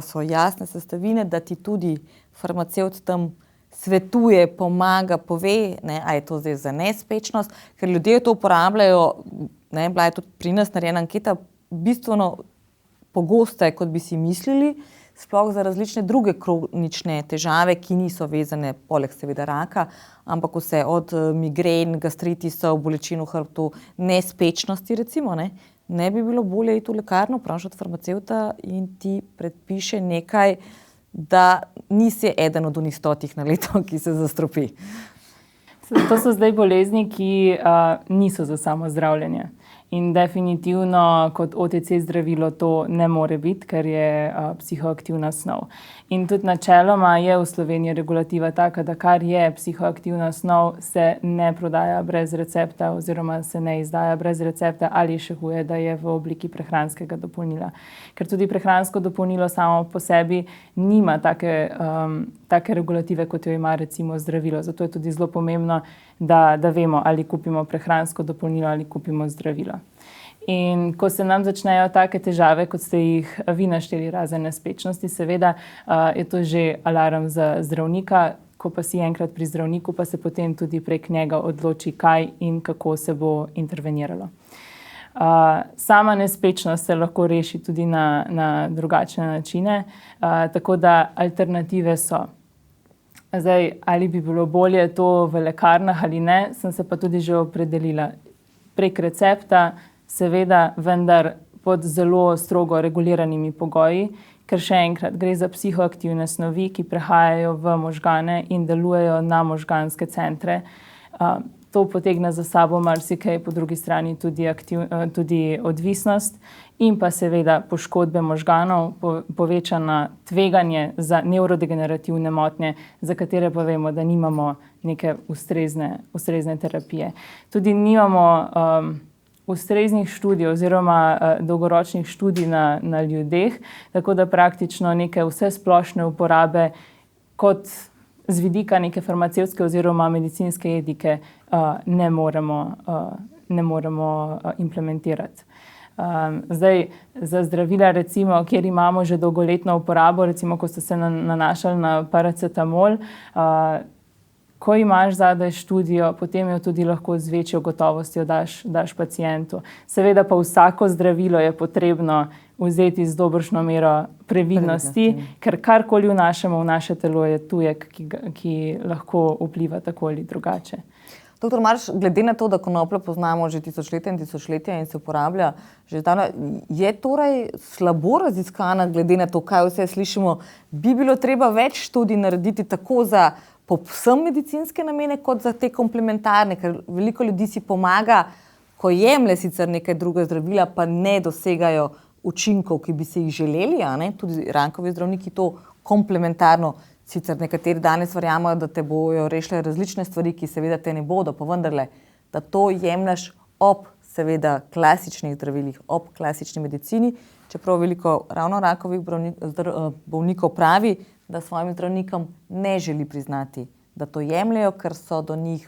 so jasne sestavine, da ti tudi farmacevt tam svetuje, pomaga, pove, ne, a je to zdaj za nespečnost, ker ljudje to uporabljajo, ne, bila je tudi pri nas narejena anketa, bistveno pogosteje, kot bi si mislili, sploh za različne druge kronične težave, ki niso vezane, poleg seveda raka, ampak vse od migren, gastritisov, bolečin v hrbtu, nespečnosti recimo, ne bi bilo bolje iti v lekarno, vprašati farmacevta in ti predpiše nekaj, da nisi eden od unih 100 na leto, ki se zastropi. To so zdaj bolezni, ki niso za samo zdravljenje. In definitivno kot OTC zdravilo to ne more biti, ker je psihoaktivna snov. In tudi načeloma je v Sloveniji regulativa taka, da kar je psihoaktivna snov, se ne prodaja brez recepta oziroma se ne izdaja brez recepta ali še huje, da je v obliki prehranskega dopolnila. Ker tudi prehransko dopolnilo samo po sebi nima take regulative, kot jo ima recimo zdravilo. Zato je tudi zelo pomembno, da vemo, ali kupimo prehransko dopolnilo ali kupimo zdravilo. In ko se nam začnejo take težave, kot ste jih vi našteli, razen nespečnosti, seveda je to že alarm za zdravnika, ko pa si enkrat pri zdravniku, pa se potem tudi prek njega odloči, kaj in kako se bo interveniralo. Sama nespečnost se lahko reši tudi na drugačne načine, tako da alternative so. Zdaj, ali bi bilo bolje to v lekarnah ali ne, sem se pa tudi že opredelila. Prek recepta, seveda, vendar pod zelo strogo reguliranimi pogoji, ker še enkrat gre za psihoaktivne snovi, ki prehajajo v možgane in delujejo na možganske centre. To potegne za sabo marsikaj, po drugi strani tudi odvisnost in pa seveda poškodbe možganov, povečana tveganje za nevrodegenerativne motnje, za katere pa vemo, da nimamo neke ustrezne terapije. Tudi nimamo ustreznih študij oziroma dolgoročnih študij na ljudeh, tako da praktično neke vse splošne uporabe kot z vidika neke farmacevtske oziroma medicinske etike ne moremo implementirati. Zdaj, za zdravila, recimo, kjer imamo že dolgoletno uporabo, recimo, ko ste se nanašali na paracetamol, ko imaš zadaj študijo, potem jo tudi lahko z večjo gotovostjo daš pacientu. Seveda pa vsako zdravilo je potrebno vzeti z dobršno mero previdnosti, ker karkoli vnašamo v naše telo je tujek, ki lahko vpliva tako ali drugače. Doktor Marš, glede na to, da konopljo poznamo že tisočletja in se uporablja že zdavnaj, je torej slabo raziskana glede na to, kaj vse slišimo, bi bilo treba več študij narediti tako za povsem medicinske namene, kot za te komplementarne, ker veliko ljudi si pomaga, ko jemlje sicer nekaj druga zdravila, pa ne dosegajo učinkov, ki bi se jih želeli, a ne? Tudi Rankovi zdravniki to komplementarno. Sicer nekateri danes verjamajo, da te bojo rešile različne stvari, ki seveda te ne bodo, pa vendarle, da to jemlješ ob seveda klasičnih zdravilih, ob klasični medicini, čeprav veliko ravno rakovih bolnikov pravi, da svojim zdravnikom ne želi priznati, da to jemljajo, ker so do njih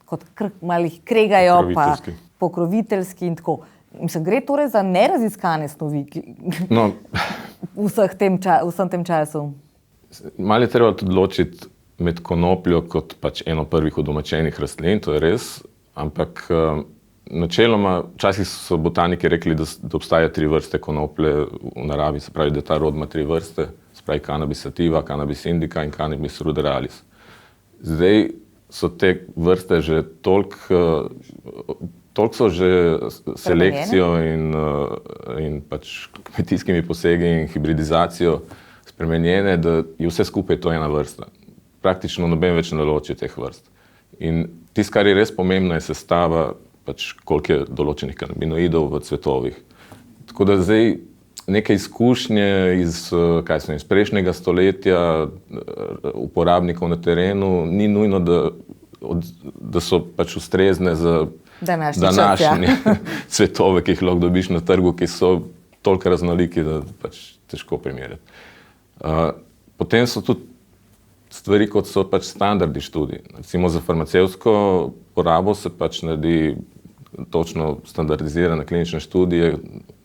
kot malih kregajo, pa pokroviteljski in tako. Mislim, gre torej za neraziskane snovi vsem tem času. Malo je treba tudi ločiti med konopljo kot pač eno prvih udomačenih rastlin, to je res, ampak načeloma, včasih so botaniki rekli, da obstaja 3 vrste konoplje v naravi, se pravi, da ta rod ima 3 vrste, se pravi Cannabis sativa, Cannabis indica in Cannabis ruderalis. Zdaj so te vrste že toliko so že selekcijo in pač kmetijskimi posegi in hibridizacijo spremenjene, da je vse skupaj to ena vrsta. Praktično noben več ne loči teh vrst. In tisto, kar je res pomembno, je sestava, pač koliko je določenih kanabinoidov v cvetovih. Tako da zdaj neke izkušnje iz prejšnjega stoletja uporabnikov na terenu ni nujno, da so pač ustrezne za današnje cvetove, ki jih lahko dobiš na trgu, ki so toliko raznoliki, da pač težko primerjati. Potem so tudi stvari, kot so pač standardi študij. Recimo za farmacevtsko porabo se pač naredi točno standardizirane klinične študije,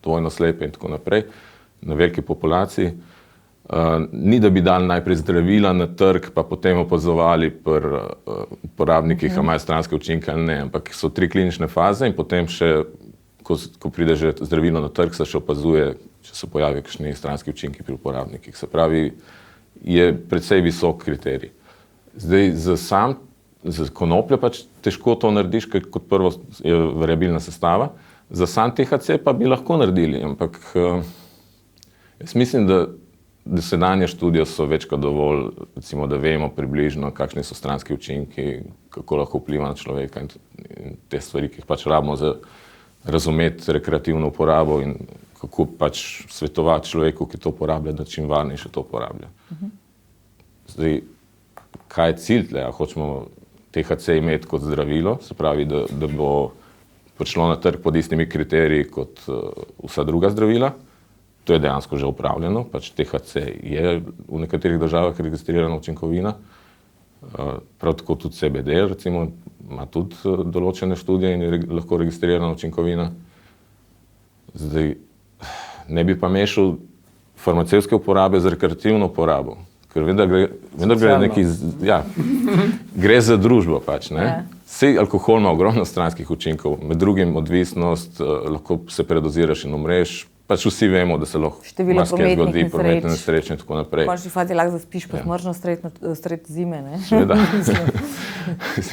dvojno slepe in tako naprej, na veliki populaciji. Ni, da bi dali najprej zdravila na trg, pa potem opazovali pri uporabnikih, imajo stranske učinke ali ne, ampak so 3 klinične faze in potem še, ko pride že zdravilo na trg, se še opazuje, če se pojavijo kakšni stranski učinki pri uporabnikih. Se pravi, je precej visok kriterij. Zdaj, za konopljo pač težko to narediš, ker kot prvo je variabilna sestava, za sam THC pa bi lahko naredili, ampak jaz mislim, da dosedanje študije so več kot dovolj, recimo, da vemo približno, kakšni so stranski učinki, kako lahko vpliva na človeka in te stvari, ki jih pač rabimo za razumeti rekreativno uporabo in kako pač svetovati človeku, ki to uporablja, da čim varnejše to uporablja. Zdaj, kaj je cilj tle? Hočemo THC imeti kot zdravilo, se pravi, da bo prišlo na trg pod istimi kriteriji kot vsa druga zdravila. To je dejansko že upravljeno, pač THC je v nekaterih državah registrirana učinkovina, prav tako tudi CBD, recimo, ima tudi določene študije in je lahko registrirana učinkovina. Zdaj, ne bi pa mešal farmacevtske uporabe z rekreativno uporabo, ker vendar gre za družbo pač, ne. Saj alkohol ima ogromno stranskih učinkov, med drugim odvisnost, lahko se predoziraš in umreš. Pač vsi vemo, da se lahko marsikaj zgodi, prometne nesreče in tako naprej. V končni fazi lahko zaspiš pa smržno sredi zime, ne? Seveda.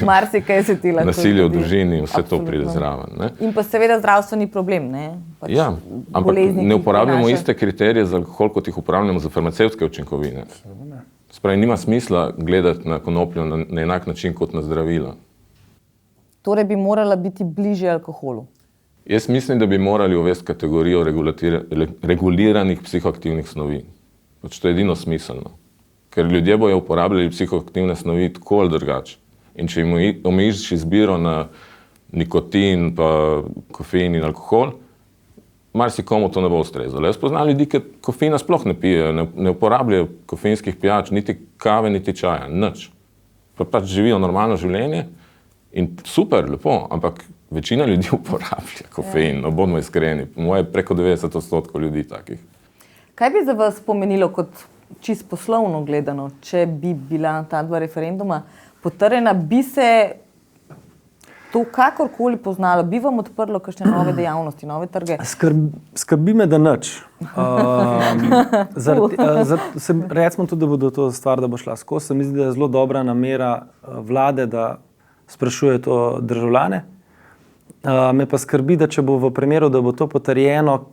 Marsikaj se ti lahko zgodi. Nasilje v družini in vse to pride zraven, ne? In pa seveda zdravstveni problem, ne? Pač ja, ampak ne uporabljamo iste kriterije za alkohol, kot jih uporabljamo za farmacevtske učinkovine. Spravi, nima smisla gledati na konopljo na enak način kot na zdravila. Torej bi morala biti bližje alkoholu. Jaz mislim, da bi morali uvesti kategorijo reguliranih psihoaktivnih snovi. Pač to je edino smiselno. Ker ljudje bojo uporabljali psihoaktivne snovi tako ali drugače. In če jim omejiš izbiro na nikotin, pa kofein in alkohol, marsikomu to ne bo ustrezalo. Jaz poznam ljudi, ki kofeina sploh ne pijejo, ne uporabljajo kofeinskih pijač, niti kave, niti čaja, nič. Pa pač živijo normalno življenje in super, lepo, ampak večina ljudi uporablja kofein, no bomo iskreni. Moje preko 90% ljudi takih. Kaj bi za vas pomenilo kot čist poslovno gledano, če bi bila ta dva referenduma potrjena, bi se to kakorkoli poznalo, bi vam odprlo kakšne nove dejavnosti, nove trge? Skrbi me, da nič. Recimo tudi, da bo to stvar, da bo šla skozi. Se mi zdi, da je zelo dobra namera vlade, da sprašuje to državljane. Me pa skrbi, da če bo v primeru, da bo to potrjeno,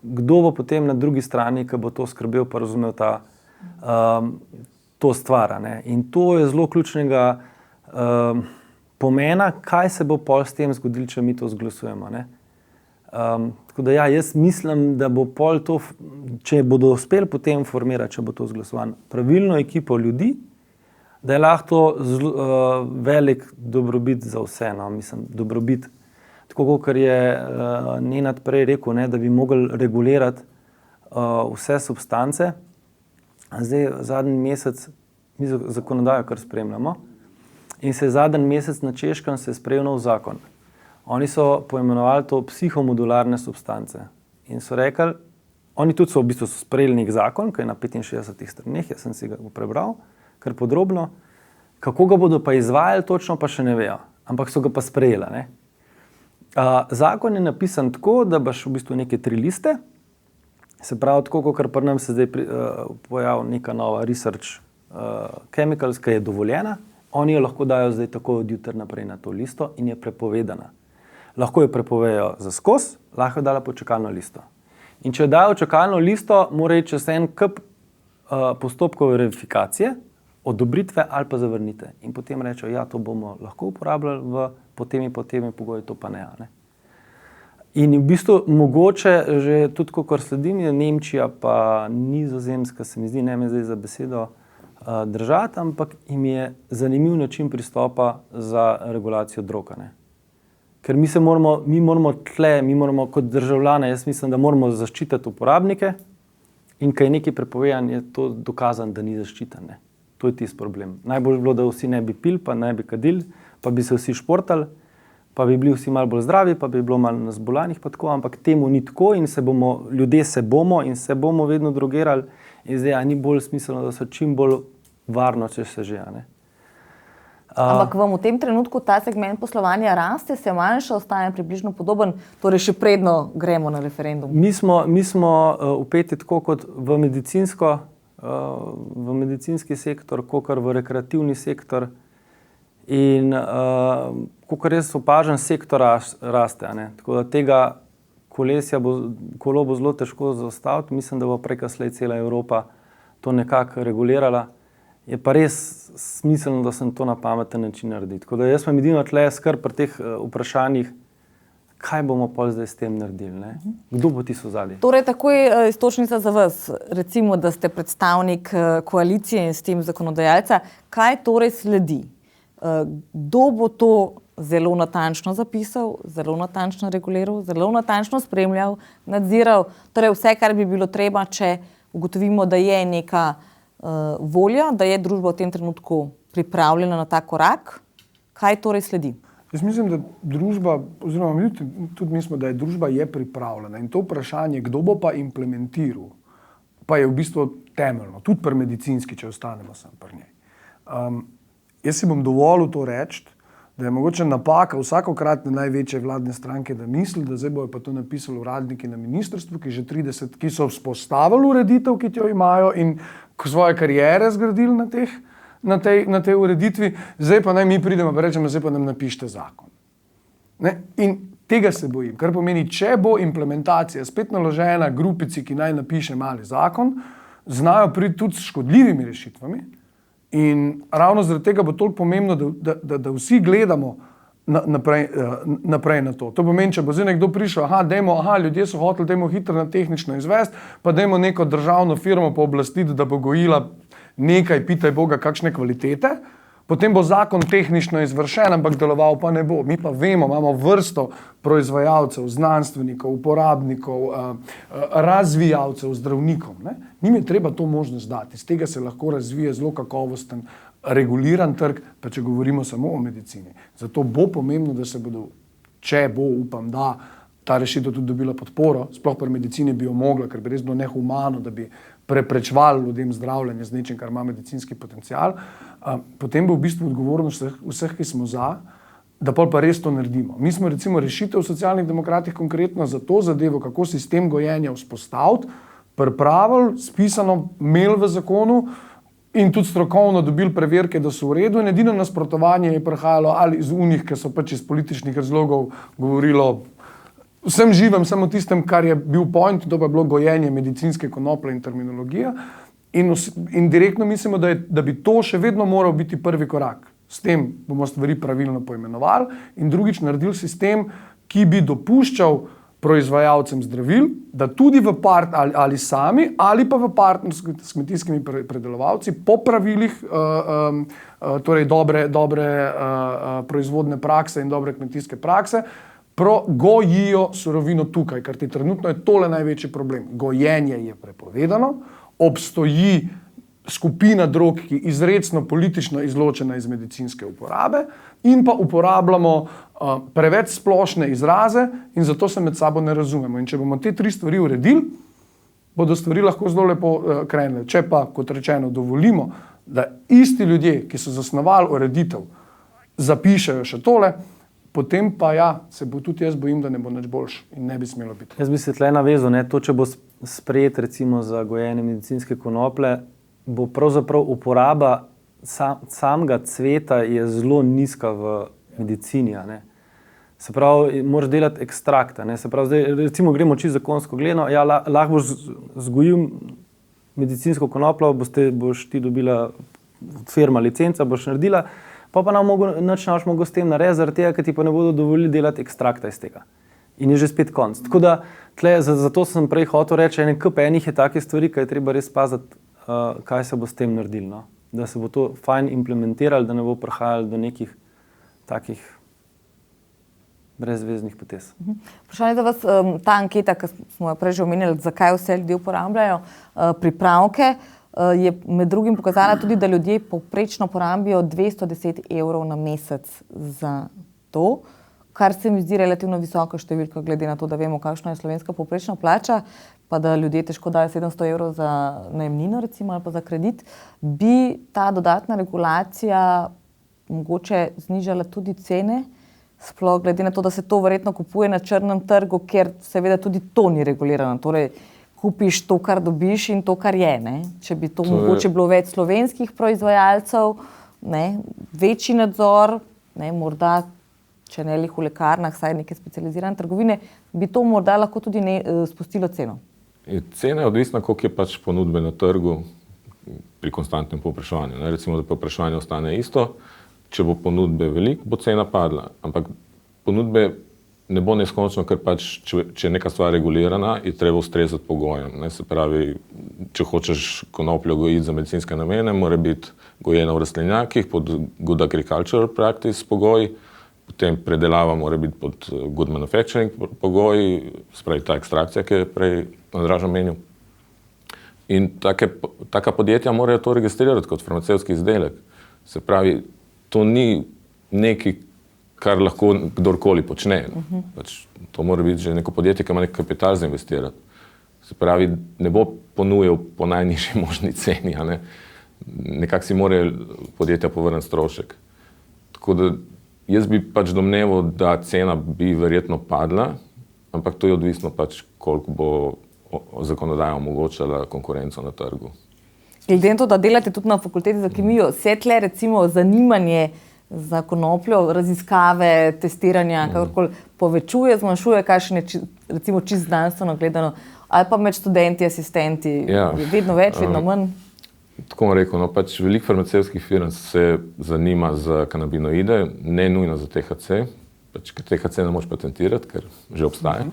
kdo bo potem na drugi strani, ki bo to skrbel, pa razumel to stvar. Ne? In to je zelo ključnega pomena, kaj se bo pol s tem zgodilo, če mi to zglasujemo. Tako da jaz mislim, da bo pol to, če bodo uspeli potem formirati, če bo to zglasovano, pravilno ekipo ljudi, da je lahko to velik dobrobit za vse. No? Mislim, dobrobit. Tako kot je Nenad prej rekel, ne, da bi mogli regulirati vse substance. Zdaj, zadnji mesec, mi zakonodajo kar spremljamo, in se je zadnji mesec na Češkem se je sprejel nov zakon. Oni so poimenovali to psihomodularne substance. In so rekli, oni tudi so v bistvu sprejeli nek zakon, ki je na 65 straneh, jaz sem si ga prebral, kar podrobno. Kako ga bodo pa izvajali, točno pa še ne vejo. Ampak so ga pa sprejeli. Ne? Zakon je napisan tako, da boš v bistvu neke 3 liste, se pravi tako, kot pri nam se zdaj pojavila neka nova research chemicals, ki je dovoljena. Oni jo lahko dajo zdaj tako od jutra naprej na to listo in je prepovedana. Lahko jo prepovejo za skozi, lahko jo dajo po čakalno listo. In če jo dajo čakalno listo, mora iti čez en kup postopkov verifikacije, odobritve ali pa zavrnite. In potem rečejo, ja, to bomo lahko uporabljali po temi pogoji, to pa ne. In v bistvu mogoče, že tudi kot sledim, je Nemčija pa Nizozemska, se mi zdi, ne me zdaj za besedo držati, ampak jim je zanimiv način pristopa za regulacijo drog. Ker mi moramo kot državljane, jaz mislim, da moramo zaščititi uporabnike in kaj je nekaj prepovedan, je to dokazano, da ni zaščiten. Ne. To je tisti problem. Najbolj bi bilo, da vsi ne bi pili, pa ne bi kadili, pa bi se vsi športali, pa bi bili vsi malo bolj zdravi, pa bi bilo malo na zbolanih, pa tako, ampak temu ni tako in ljudje se bomo vedno drogirali in zdaj ni bolj smiselno, da so čim bolj varno, če se že. Ampak vam v tem trenutku ta segment poslovanja raste, se manjša, ostaja približno podoben, torej še predno gremo na referendum? Mi smo vpeti tako kot v medicinski sektor, kakor v rekreativni sektor in kakor jaz opažam, sektor raste. Tako da tega kolo bo zelo težko zaustaviti, mislim, da bo prej slej cela Evropa to nekako regulirala. Je pa res smiselno, da sem to na pameten način narediti. Tako da jaz imam edino tle skrb pri teh vprašanjih, kaj bomo pol zdaj s tem naredili. Ne? Kdo bo tisto vzali? Torej, takoj iztočnica za vas, recimo, da ste predstavnik koalicije in s tem zakonodajalca, kaj torej sledi? Kdo bo to zelo natančno zapisal, zelo natančno reguliral, zelo natančno spremljal, nadziral? Torej, vse, kar bi bilo treba, če ugotovimo, da je neka volja, da je družba v tem trenutku pripravljena na ta korak, kaj torej sledi? Jaz mislim, da družba, oziroma tudi mislimo, da je družba pripravljena in to vprašanje, kdo bo pa implementiral, pa je v bistvu temeljno, tudi pri medicinski, če ostanemo sem pri njej. Jaz si bom dovolil to reči, da je mogoče napaka vsakokratne največje vladne stranke, da misli, da zdaj bojo pa to napisali uradniki na ministrstvu, ki so vzpostavili ureditev, ki jo imajo in svoje kariere zgradili na tej ureditvi, zdaj pa naj mi pridemo pa rečemo, zdaj pa nam napišite zakon. Ne? In tega se bojim, kar pomeni, če bo implementacija spet naložena grupici, ki naj napiše mali zakon, znajo priti tudi s škodljivimi rešitvami. In ravno zaradi tega bo toliko pomembno, da vsi gledamo naprej na to. To pomeni, če bo zdaj nekdo prišel, ljudje so hoteli, dajmo hitro na tehnično izvesti, pa dajmo neko državno firmo pooblastiti, da bo gojila nekaj, pitaj Boga, kakšne kvalitete, potem bo zakon tehnično izvršen, ampak deloval pa ne bo. Mi pa vemo, imamo vrsto proizvajalcev, znanstvenikov, uporabnikov, razvijalcev, zdravnikov. Ne? Njim je treba to možnost dati. Z tega se lahko razvije zelo kakovosten, reguliran trg, pa če govorimo samo o medicini. Zato bo pomembno, da se bodo, če bo, upam, da ta rešitev tudi dobila podporo, sploh pri medicini bi jo mogla, ker bi res bilo nehumano, da bi preprečevali ljudem zdravljenje z nečim, kar ima medicinski potencial, potem bo v bistvu odgovornost vseh, ki smo za, da pa res to naredimo. Mi smo recimo rešitev v Socialnih demokratih konkretno za to zadevo, kako sistem gojenja vzpostaviti, pripravili, spisano, imeli v zakonu in tudi strokovno dobili preverke, da so v redu. In edino nasprotovanje je prihajalo ali iz unih, ki so pač iz političnih razlogov govorilo vsem živem, samo tistem, kar je bil point, to pa je bilo gojenje medicinske konoplje in terminologija. In direktno mislimo, da bi to še vedno moral biti prvi korak. S tem bomo stvari pravilno poimenovali in drugič naredili sistem, ki bi dopuščal proizvajalcem zdravil, da tudi v ali sami ali pa v partnerstvu s kmetijskimi predelovalci po pravilih torej dobre proizvodne prakse in dobre kmetijske prakse gojijo surovino tukaj, ker ti trenutno je tole največji problem. Gojenje je prepovedano, obstoji skupina drog, ki je izrecno politično izločena iz medicinske uporabe in pa uporabljamo preveč splošne izraze in zato se med sabo ne razumemo. In če bomo te 3 stvari uredili, bodo stvari lahko zelo lepo krenile. Če pa, kot rečeno, dovolimo, da isti ljudje, ki so zasnovali ureditev, zapišejo še tole, potem pa se bo tudi jaz bojim, da ne bo nič boljše in ne bi smelo biti. Jaz bi se tle navezal, to, če bo sprejet recimo za gojenje medicinske konoplje, bo pravzaprav uporaba samega cveta je zelo nizka v medicini. Se pravi, moraš delati ekstrakta. Se pravi, zdaj, recimo gremo čisto zakonsko gledano, lahko boš zgojil medicinsko konopljo, boš ti dobila firma licenca, boš naredila, pa nič ne boš mogel s tem narediti, zaradi tega, ker ti pa ne bodo dovolili delati ekstrakta iz tega. In je že spet konc. Tako da, zato sem prej hotel reči, enih je take stvari, ki je treba res paziti, kaj se bo s tem naredilo. Da se bo to fajn implementiralo, da ne bo prihajalo do nekih takih brezveznih potez. Vprašanje za vas, ta anketa, ki smo jo prej že omenjali, zakaj vse ljudje uporabljajo pripravke, je med drugim pokazala tudi, da ljudje povprečno porabijo 210 € na mesec za to, kar se mi zdi relativno visoka številka, glede na to, da vemo, kakšna je slovenska povprečna plača, pa da ljudje težko dajo 700 € za najemnino recimo ali pa za kredit, bi ta dodatna regulacija mogoče znižala tudi cene, sploh glede na to, da se to verjetno kupuje na črnem trgu, ker seveda tudi to ni regulirano. Torej, kupiš to, kar dobiš in to, kar je. Če bi to mogoče bilo več slovenskih proizvajalcev, večji nadzor, morda, če ne lih v lekarnah, saj neke specializirane trgovine, bi to morda lahko tudi spustilo ceno. Cena je odvisna, koliko je pač ponudbe na trgu pri konstantnem povpraševanju. Recimo, da povpraševanje ostane isto, če bo ponudbe veliko, bo cena padla. Ampak ponudbe ne bo neskončno, ker pač, če je neka stvar regulirana, je treba ustrezati pogojem. Se pravi, če hočeš konopljo gojiti za medicinske namene, mora biti gojena v rastlinjakih pod good agricultural practice pogoji, potem predelava mora biti pod good manufacturing pogoji, se pravi ta ekstrakcija, ki je prej Andraž omenil. In taka podjetja morajo to registrirati kot farmacevtski izdelek. Se pravi, to ni nekaj, kar lahko kdorkoli počne. Pač, to mora biti že neko podjetje, ki ima nek kapital za investirati. Se pravi, ne bo ponujal po najnižji možni ceni. Nekako si morajo podjetja povrniti strošek. Tako da jaz bi pač domneval, da cena bi verjetno padla, ampak to je odvisno pač, koliko bo zakonodaja omogočala konkurenco na trgu. Glede na to, da delate tudi na fakulteti za kemijo, se tle recimo zanimanje za konopljo, raziskave, testiranja, kakorkoli povečuje, zmanjšuje, kakšen je recimo čisto znanstveno gledano, ali pa med študenti, asistenti, vedno več, vedno manj? Tako bom rekel, pač veliko farmacevtskih firm se zanima za kanabinoide, ne nujno za THC, pač ker THC ne moš patentirati, ker že obstaja.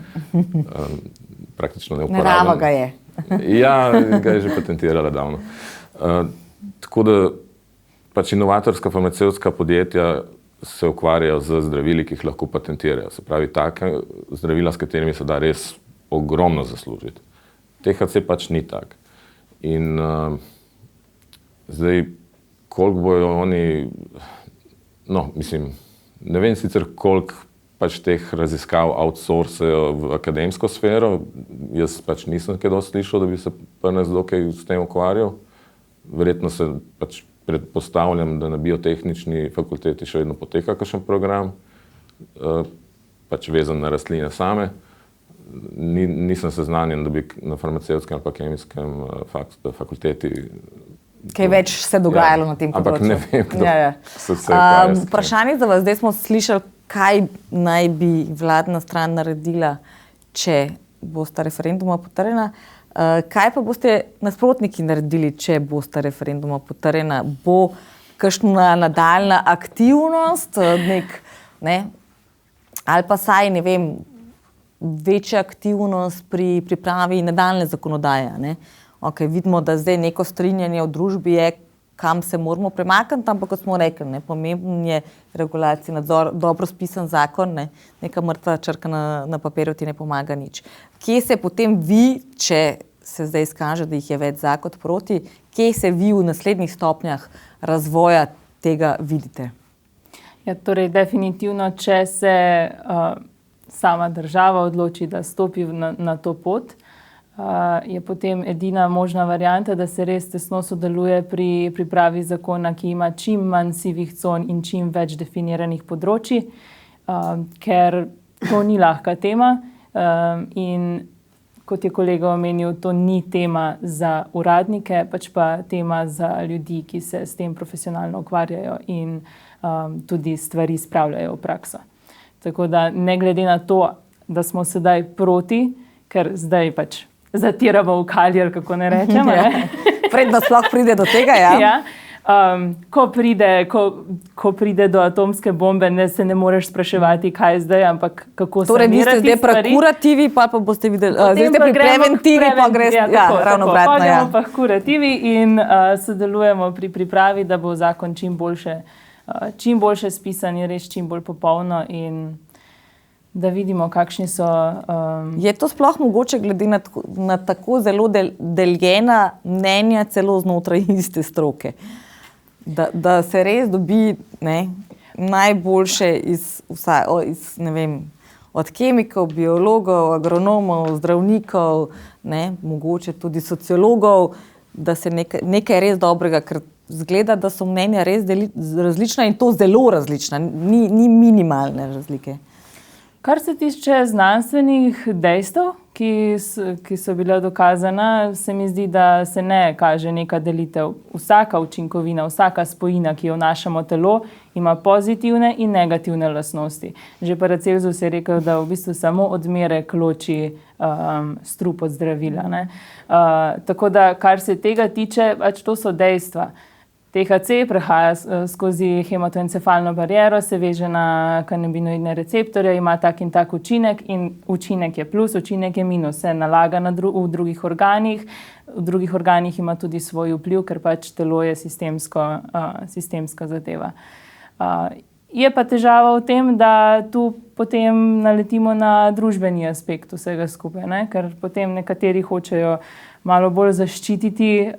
Praktično neuporaben. Narava ga je. Ga je že patentirala davno. Tako da pač inovatorska farmacevtska podjetja se ukvarjajo z zdravili, ki jih lahko patentirajo. Se pravi, take zdravila, s katerimi se da res ogromno zaslužiti. THC pač ni tak. In zdaj, koliko bojo oni, ne vem sicer, koliko pač teh raziskav outsourcejo v akademsko sfero. Jaz pač nisem kaj dosti slišal, da bi se pri nas dokaj s tem ukvarjal. Verjetno se pač predpostavljam, da na biotehnični fakulteti še vedno poteka kakšen program, pač vezan na rastline same. Nisem seznanjen, da bi na farmacevtskem ali pa kemijskem fakulteti kaj več se dogajalo na tem področju. Ampak ne vem, kdo se ukvarja. Vprašanje za vas, zdaj smo slišali, kaj naj bi vladna stran naredila, če bosta referenduma potrjena. Kaj pa boste nasprotniki naredili, če bosta referenduma potrjena? Bo kakšna nadaljna aktivnost, ali pa saj, ne vem, večja aktivnost pri pripravi nadaljne zakonodaje, ne? Okay, vidimo, da zdaj neko strinjanje v družbi je, kam se moramo premakniti, ampak kot smo rekli, pomemben je regulacija, nadzor, dobro spisan zakon, neka mrtva črka na papirju ti ne pomaga nič. Kje se potem vi, če se zdaj izkaže, da jih je več za kot proti, kje se vi v naslednjih stopnjah razvoja tega vidite? Ja, torej definitivno, če se sama država odloči, da stopi na to pot, je potem edina možna varianta, da se res tesno sodeluje pri pripravi zakona, ki ima čim manj sivih con in čim več definiranih področji, ker to ni lahka tema in kot je kolega omenil, to ni tema za uradnike, pač pa tema za ljudi, ki se s tem profesionalno ukvarjajo in tudi stvari spravljajo v prakso. Tako da ne glede na to, da smo sedaj proti, ker zdaj pač zatiramo v kalje, ali kako ne rečemo. Pred da sploh pride do tega, ja. Ko pride do atomske bombe, se ne moreš spraševati, kaj je zdaj, ampak kako sanirati stvari. Torej, vi ste zdaj prekurativi, pa boste videli, zdaj ste pri preventivi, pa greste, ravno obratno. Gremo pa k kurativi in sodelujemo pri pripravi, da bo zakon čim boljše spisan in res čim bolj popolno in da vidimo, kakšni so... Je to sploh mogoče glede na tako zelo deljena mnenja celo znotraj iste stroke? Da se res dobi najboljše od kemikov, biologov, agronomov, zdravnikov, mogoče tudi sociologov, da se nekaj res dobrega, ker zgleda, da so mnenja res različna in to zelo različna, ni minimalne razlike. Kar se tiče znanstvenih dejstev, ki so bile dokazana, se mi zdi, da se ne kaže neka delitev. Vsaka učinkovina, vsaka spojina, ki jo vnašamo v telo, ima pozitivne in negativne lastnosti. Že Paracelsus je rekel, da v bistvu samo odmerek loči strup od zdravila. Tako da, kar se tega tiče, pač to so dejstva. THC prehaja skozi hematoencefalno bariero, se veže na kanabinoidne receptorje, ima tak in tak učinek in učinek je plus, učinek je minus, se nalaga v drugih organih. V drugih organih ima tudi svoj vpliv, ker pač telo je sistemska zadeva. Je pa težava v tem, da tu potem naletimo na družbeni aspekt vsega skupaj, ker potem nekateri hočejo malo bolj zaščititi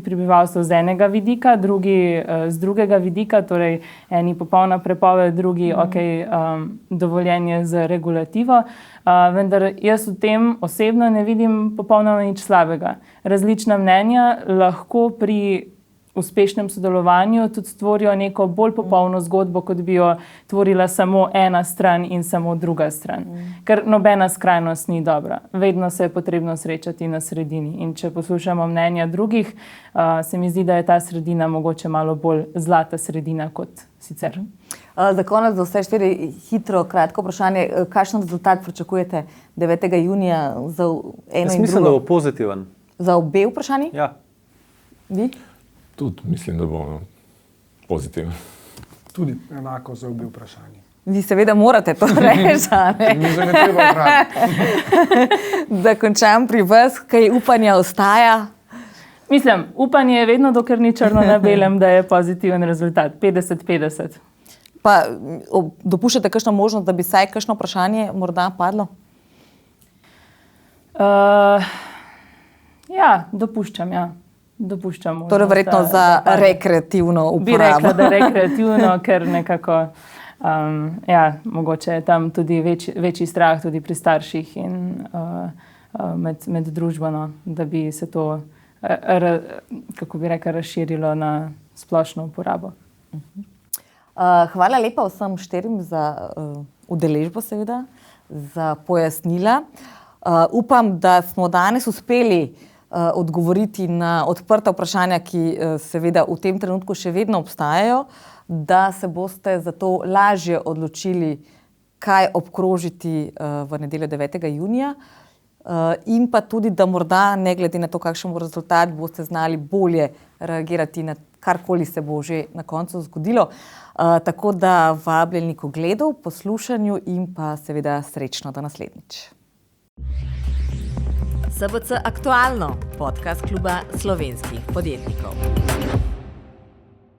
prebivalstvo z enega vidika, drugi z drugega vidika, torej eni popolna prepoved, drugi dovoljenje z regulativo. Vendar jaz v tem osebno ne vidim popolnoma nič slabega. Različna mnenja lahko pri uspešnem sodelovanju tudi stvorijo neko bolj popolno zgodbo, kot bi jo tvorila samo ena stran in samo druga stran. Ker nobena skrajnost ni dobra. Vedno se je potrebno srečati na sredini. In če poslušamo mnenja drugih, se mi zdi, da je ta sredina mogoče malo bolj zlata sredina kot sicer. Za konec za vse štiri hitro, kratko vprašanje. Kakšen rezultat pričakujete 9. junija za eno in drugo? Jaz mislim, da bo pozitiven. Za obe vprašanji? Ja. Vi? Tudi mislim, da bo pozitiven. Tudi enako za obe vprašanji. Vi seveda morate to reči. Mi se ne treba vprašati. Da končam pri vas, kaj upanja ostaja? Mislim, upanje je vedno, dokler ni črno na belem, da je pozitiven rezultat. 50-50. Pa dopuščate kakšno možnost, da bi saj kakšno vprašanje morda padlo? Ja, dopuščam, ja. Dopuščam možnost. Torej verjetno za rekreativno uporabo. Bi rekla, da rekreativno, ker nekako Mogoče je tam tudi večji strah tudi pri starših in med družbo, no, da bi se to, kako bi rekla, razširilo na splošno uporabo. Hvala lepa vsem štirim za udeležbo, seveda, za pojasnila. Upam, da smo danes uspeli odgovoriti na odprta vprašanja, ki seveda v tem trenutku še vedno obstajajo, da se boste zato lažje odločili, kaj obkrožiti v nedeljo 9. junija in pa tudi, da morda, ne glede na to, kakšen bo rezultat, boste znali bolje reagirati na karkoli se bo že na koncu zgodilo. Tako da vabljeni k ogledu, poslušanju in pa seveda srečno do naslednjič. SBC Aktualno, podcast kluba slovenskih podjetnikov.